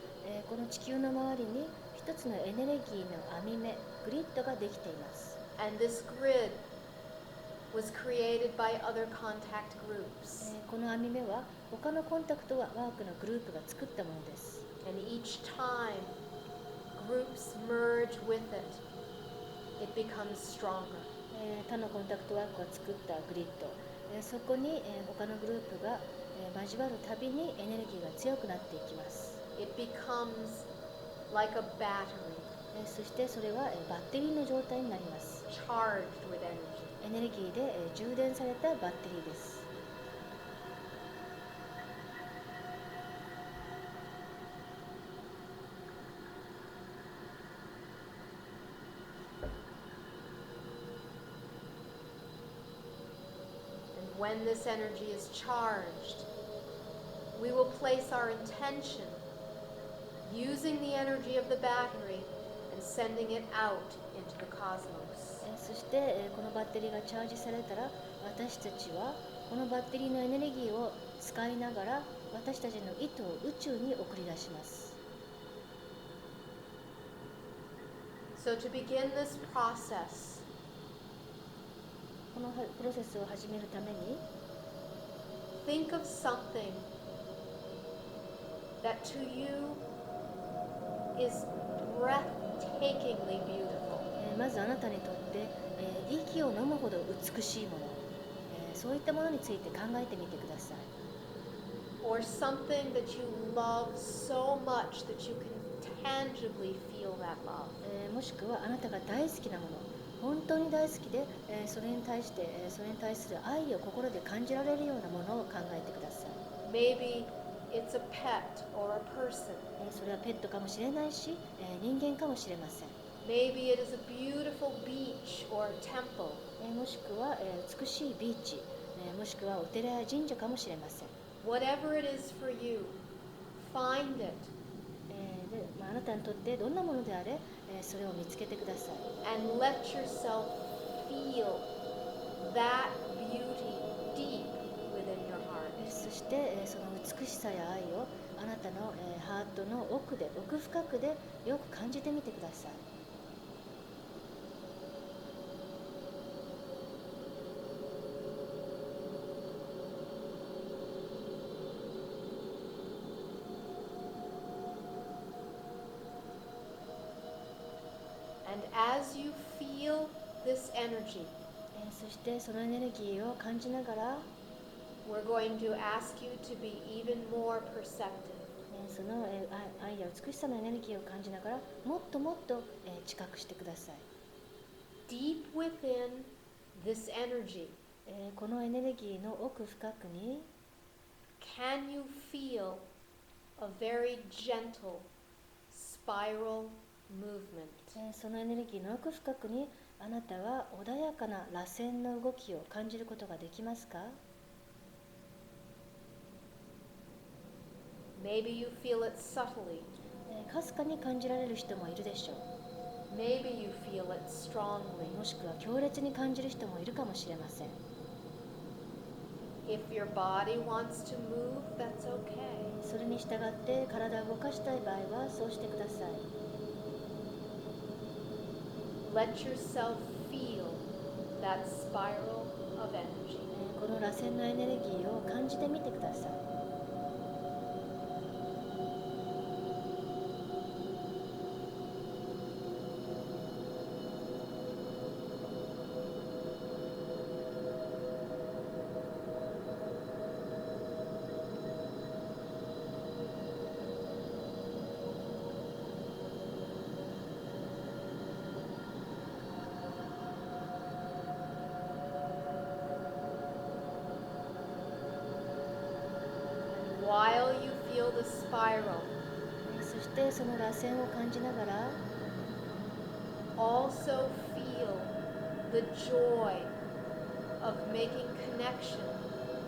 この地球の周りに一つのエネルギーの網目グリッドができています。 And this grid was created by other contact groups. この網目は他のコンタクトワークのグループが作ったものです。And each time groups merge with it, it becomes stronger. 他のコンタクトワークが作ったグリッド、そこに他のグループが交わるたびにエネルギーが強くなっていきます。It becomes like a battery, そしてそれはバッテリーの状態になります。 charged with energy. エネルギーで充電されたバッテリーです。When this energy is charged, we will place our intention using the energy of the battery and sending it out into the cosmos. そしてこのバッテリーがチャージされたら、私たちはこのバッテリーのエネルギーを使いながら私たちの意図を宇宙に送り出します。So to begin this process, このプロセスを始めるために、think of something that to you is breathtakingly beautiful. まずあなたにとって、息を飲むほど美しいもの、そういったものについて考えてみてください。Or something that you love so much that you can tangibly feel that love. もしくはあなたが大好きなもの、本当に大好きで、それに対する愛を心で感じられるようなものを考えてください。Maybe it's a pet or a person. それはペットかもしれないし、人間かもしれません。Maybe it is a beautiful beach or a temple. もしくは、美しいビーチ、もしくはお寺や神社かもしれません。Whatever it is for you, find it であなたにとってどんなものであれ、それを見つけてください。 and let yourself feel that beauty deep within your heart. そして、その美しさや愛をあなたの、ハートの奥深くでよく感じてみてください。And as you feel this energy, そしてそのエネルギーを感じながら、we're going to ask you to be even more perceptive. その愛や美しさのエネルギーを感じながらもっともっと近くしてください。 Deep within this energy, このエネルギーの奥深くに、 can you feel a very gentle spiral movement? そのエネルギーの奥深くにあなたは穏やかな螺旋の動きを感じることができますか？ Maybe you feel it subtly. かすかに感じられる人もいるでしょう。 Maybe you feel it strongly. もしくは強烈に感じる人もいるかもしれません。 If your body wants to move, that's okay. それに従って体を動かしたい場合はそうしてください。 Let yourself feel that spiral of energy. この螺旋のエネルギーを感じてみてください。While you feel the spiral, そしてその螺旋を感じながら、 also feel the joy of making connection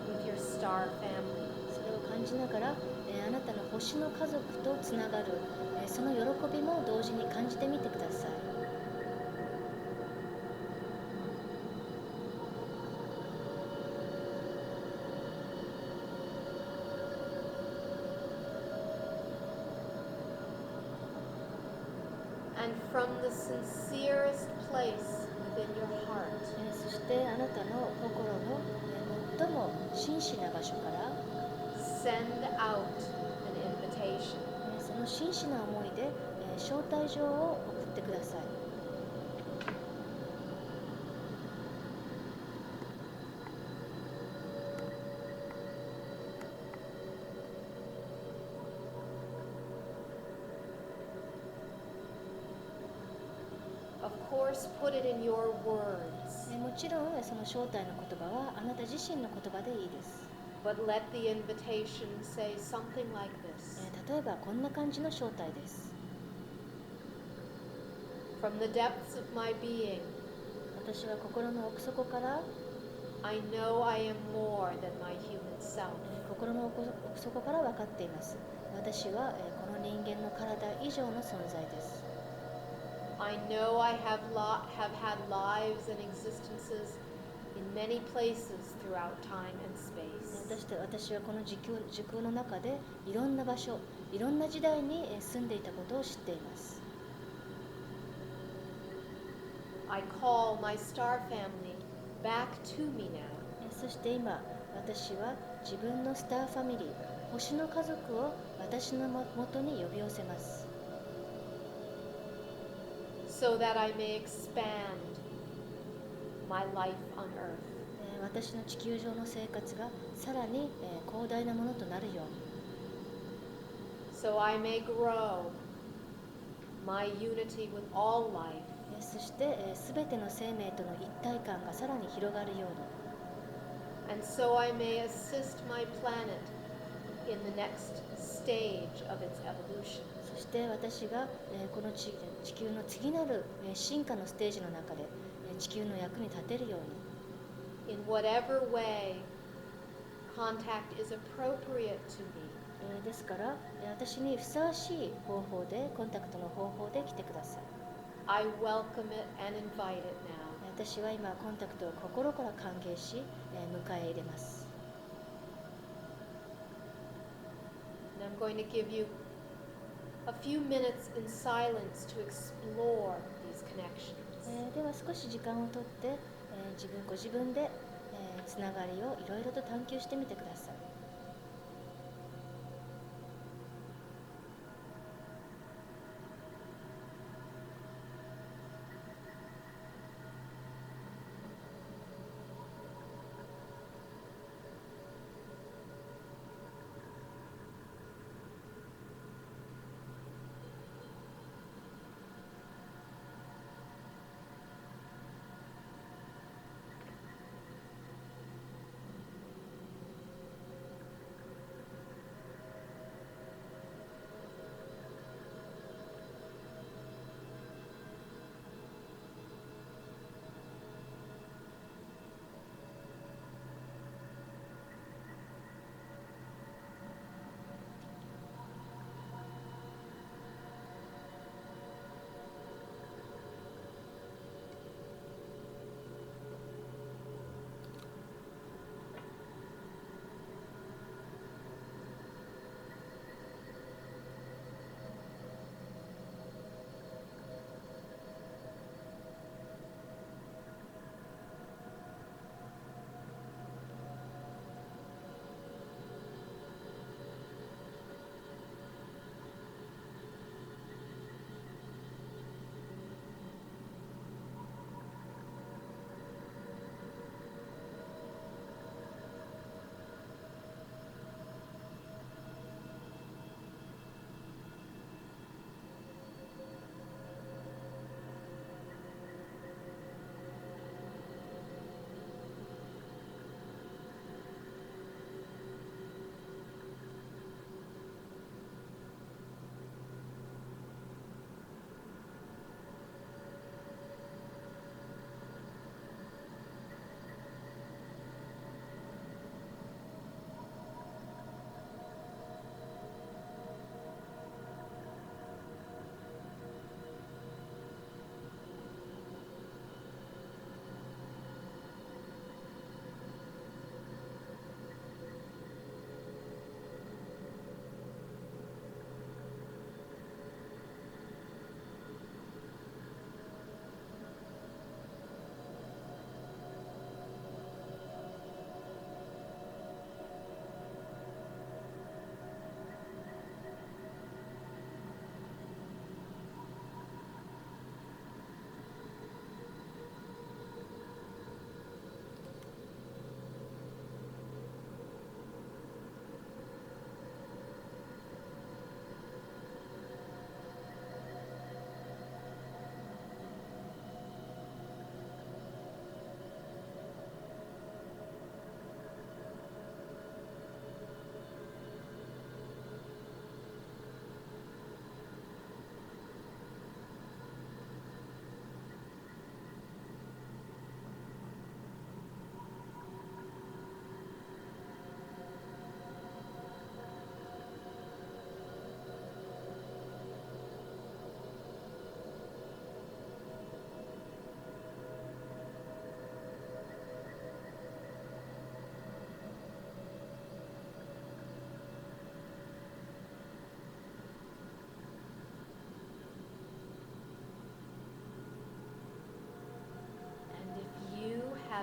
with your star family. それを感じながら、あなたの星の家族とつながる、その喜びも同時に感じてみてください。And from the sincerest place within your heart, そしてあなたの心の最も真摯な場所から send out an invitation. その真摯な思いで招待状を送ってください。Of course, put it in your words, もちろんその招待の言葉はあなた自身の言葉でいいです。 but let the invitation say something like this. 例えばこんな感じの招待です。 From the depths of my being, 私は心の奥底から I know I am more than my human self. 心の奥底から分かっています。私はこの人間の体以上の存在です。 I know I have had lives and existences in many places throughout time and space. 私はこの時空の中でいろんな場所、いろんな時代に住んでいたことを知っています。 I call my star family back to me now. そして今、私は自分のスターファミリー、星の家族を私のもとに呼び寄せます。 So that I may expand my life on earth. 私の地球上の生活がさらに広大なものとなるように。 So I may grow my unity with all life. そしてすべての生命との一体感がさらに広がるように。 And so I may assist my planet in the next stage of its evolution. そして私がこの地球の次なる進化のステージの中で地球の役に立てるように。 In whatever way contact is appropriate to me. ですから私にふさわしい方法でコンタクトの方法で来てください。 I welcome it and invite it now. 私は今コンタクトを心から歓迎し迎え入れます。 And I'm going to give you a few minutes in silence to explore these connections. では少し時間をとってご自分でつながりをいろいろと探求してみてください。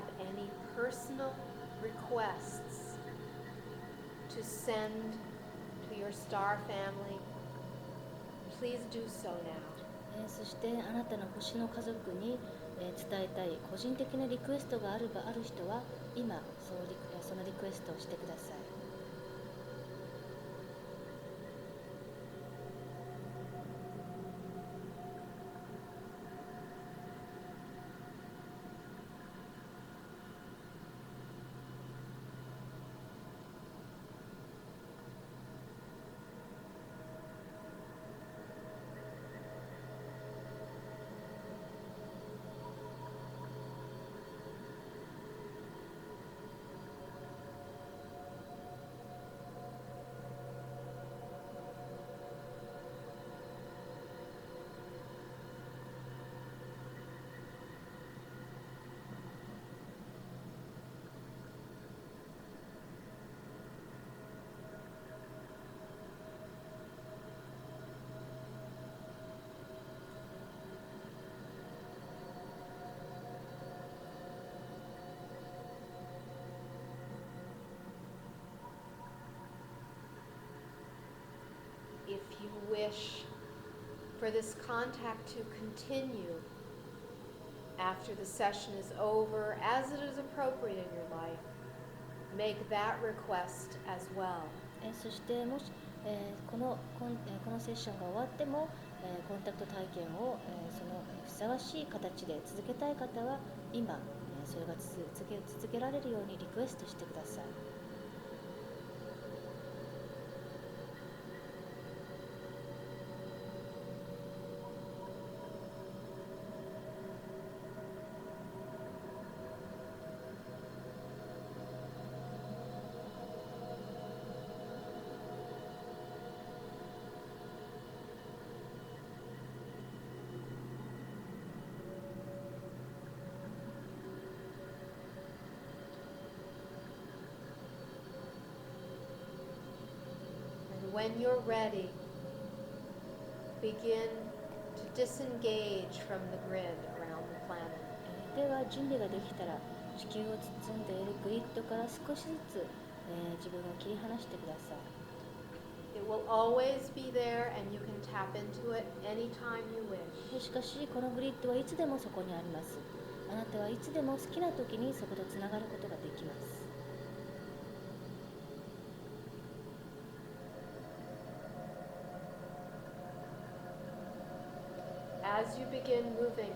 have any personal requests to send to your star family, please do so now. そしてあなたの星の家族に伝えたい個人的なリクエストがある人は今そのリクエストをしてください。If you wish for this contact to continue after the session is over, as it is appropriate in your life, make that request as well. そしてもし、このセッションが終わっても、コンタクト体験を、そのふさわしい形で続けたい方は今、それが続けられるようにリクエストしてください。When you're ready, begin to disengage from the grid around the planet. では準備ができたら地球を包んでいるグリッドから少しずつ、自分を切り離してください。It will always be there and you can tap into it anytime you wish. しかしこのグリッドはいつでもそこにあります。あなたはいつでも好きな時にそことつながることができます。As you begin moving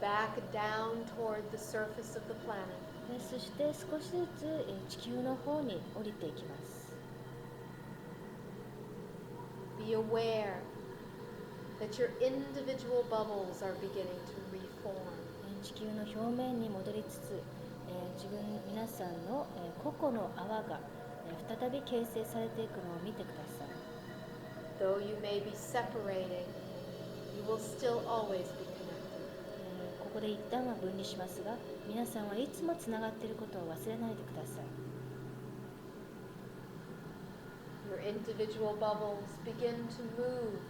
back down toward the surface of the planet, そして少しずつ地球の方に降りていきます。be aware that your individual bubbles are beginning to reform. 地球の表面に戻りつつ、皆さんの個々の泡が再び形成されていくのを見てください。Though you may be separating, you will still always be connected. ここで一旦は分離しますが、皆さんはいつもつながっていることを忘れないでください。Your individual bubbles begin to move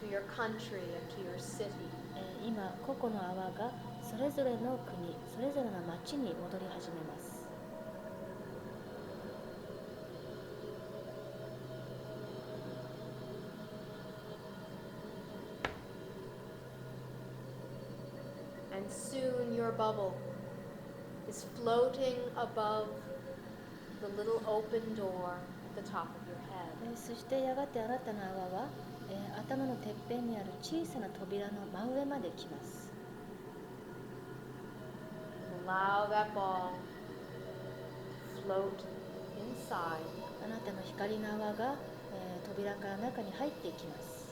to your country and to your city. 今、個々の泡がそれぞれの国、それぞれの町に戻り始めます。And soon your bubble is floating above the little open door at the top of your head. そしてやがてあなたの泡は、頭のてっぺんにある小さな扉の真上まで来ます。Allow that ball to float inside. あなたの光の泡が、扉から中に入っていきます。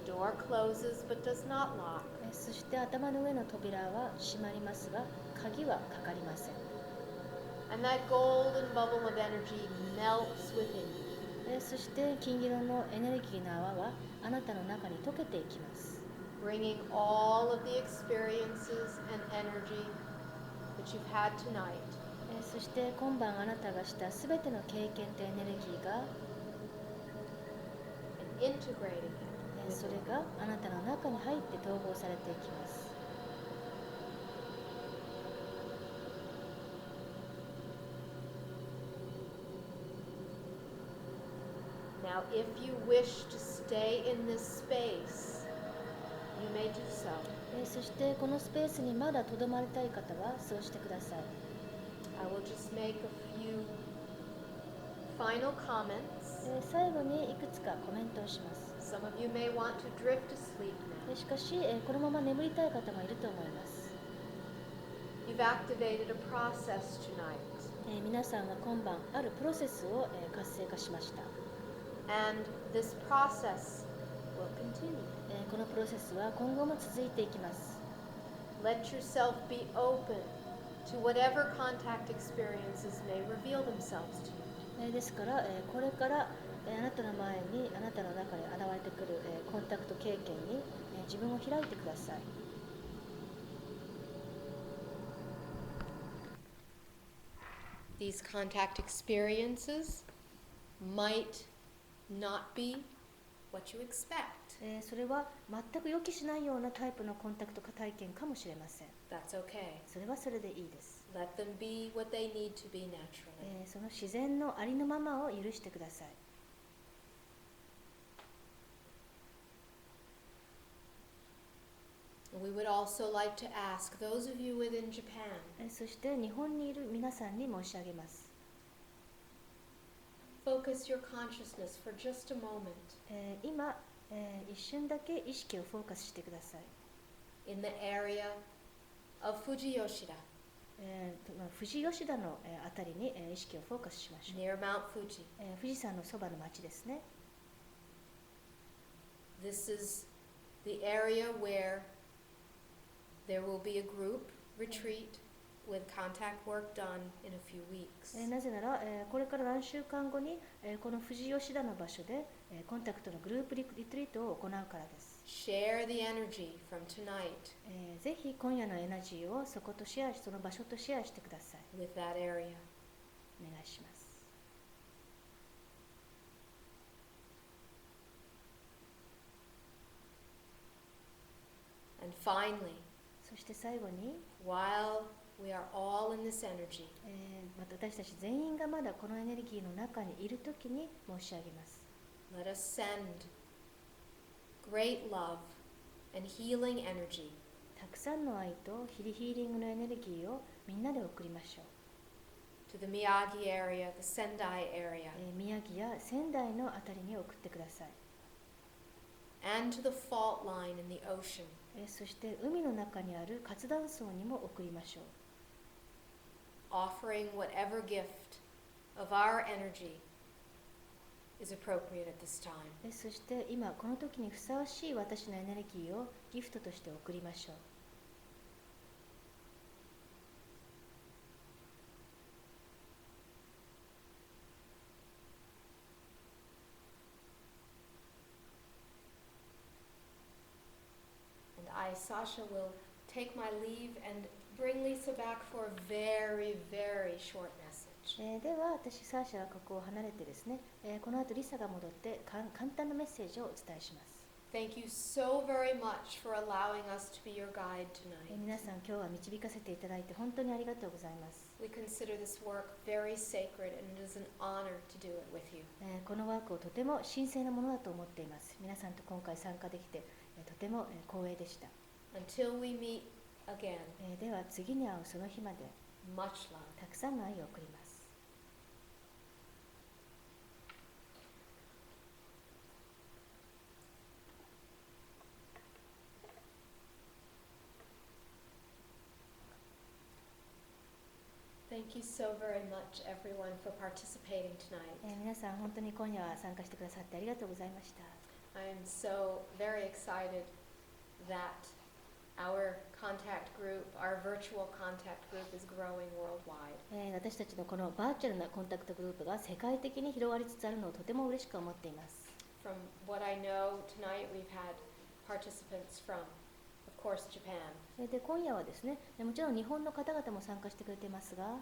The door closes but does not lock. そして頭の上の扉は閉まりますが、鍵はかかりません。And that golden bubble of energy melts within you. そして金色のエネルギーの泡はあなたの中に溶けていきます。Bringing all of the experiences and energy that you've had tonight. そして今晩あなたがしたすべての経験とエネルギーが、and integrating it. それがあなたの中に入って統合されていきます。Now, if you wish to stay in this space, you may do so. そしてこのスペースにまだとどまりたい方はそうしてください。I will just make a few final comments. 最後にいくつかコメントをします。Some of you may want to drift to sleep now. しかし、このまま眠りたい方もいると思います。You've activated a process tonight. 皆さんは今晩あるプロセスを、活性化しました。And this process will continue. このプロセスは今後も続いていきます。Let yourself be open to whatever contact experiences may reveal themselves to you. ですから、これから、あなたの前にあなたの中に現れてくる、コンタクト経験に、自分を開いてください。These contact experiences might not be what you expect. それは全く予期しないようなタイプのコンタクト体験かもしれません。That's okay. それはそれでいいです。Let them be what they need to be naturally. その自然のありのままを許してください。We would also like to ask those of you within Japan, そして日本にいる皆さんに申し上げます。focus your consciousness for just a moment 今、一瞬だけ意識をフォーカスしてください。 in the area of Fujiyoshida, 富士吉田の、あたりに、意識をフォーカスしましょう。 near Mount Fuji. 富士山のそばの町ですね。 This is the area where there will be a group retreat with contact work done in a few weeks. なぜなら、これから何週間後に、この富士吉田の場所で、コンタクトのグループリトリートを行うからです。Share the energy from tonight ぜひ今夜のエナジーをそことシェアし、その場所とシェアしてください。 with that area. お願いします。And finally, そして最後に、while we are all in this energy, 私たち全員がまだこのエネルギーの中にいるときに申し上げます。let us send great love and healing energy たくさんの愛とヒーリングのエネルギーをみんなで送りましょう。 to the Miyagi area, the Sendai area, 宮城や仙台のあたりに送ってください。 and to the fault line in the ocean. そして海の中にある活断層にも送りましょう。 offering whatever gift of our energy is appropriate at this time. そして今この時にふさわしい私のエネルギーをギフトとして送りましょう。 And I, Sasha, will take my leave and bring Lisa back for a very, very short message. では私サーシャはここを離れてですね、この後リサが戻って簡単なメッセージをお伝えします。 Thank you so very much for allowing us to be your guide tonight. 皆さん今日は導かせていただいて本当にありがとうございます。 We consider this work very sacred and it is an honor to do it with you. このワークをとても神聖なものだと思っています。皆さんと今回参加できてとても光栄でした。 Until we meet again, では次に会うその日まで much love. たくさんの愛を送ります。 Thank you so very much, everyone, for participating tonight. 皆さん本当に今夜は参加してくださってありがとうございました。 I am so very excited that our contact group, our virtual contact group, is growing worldwide. 私たちのこのバーチャルなコンタクトグループが世界的に広がりつつあるのをとても嬉しく思っています。 From what I know, tonight we've had participants from, of course, Japan. で今夜はですね、もちろん日本の方々も参加してくれていますが、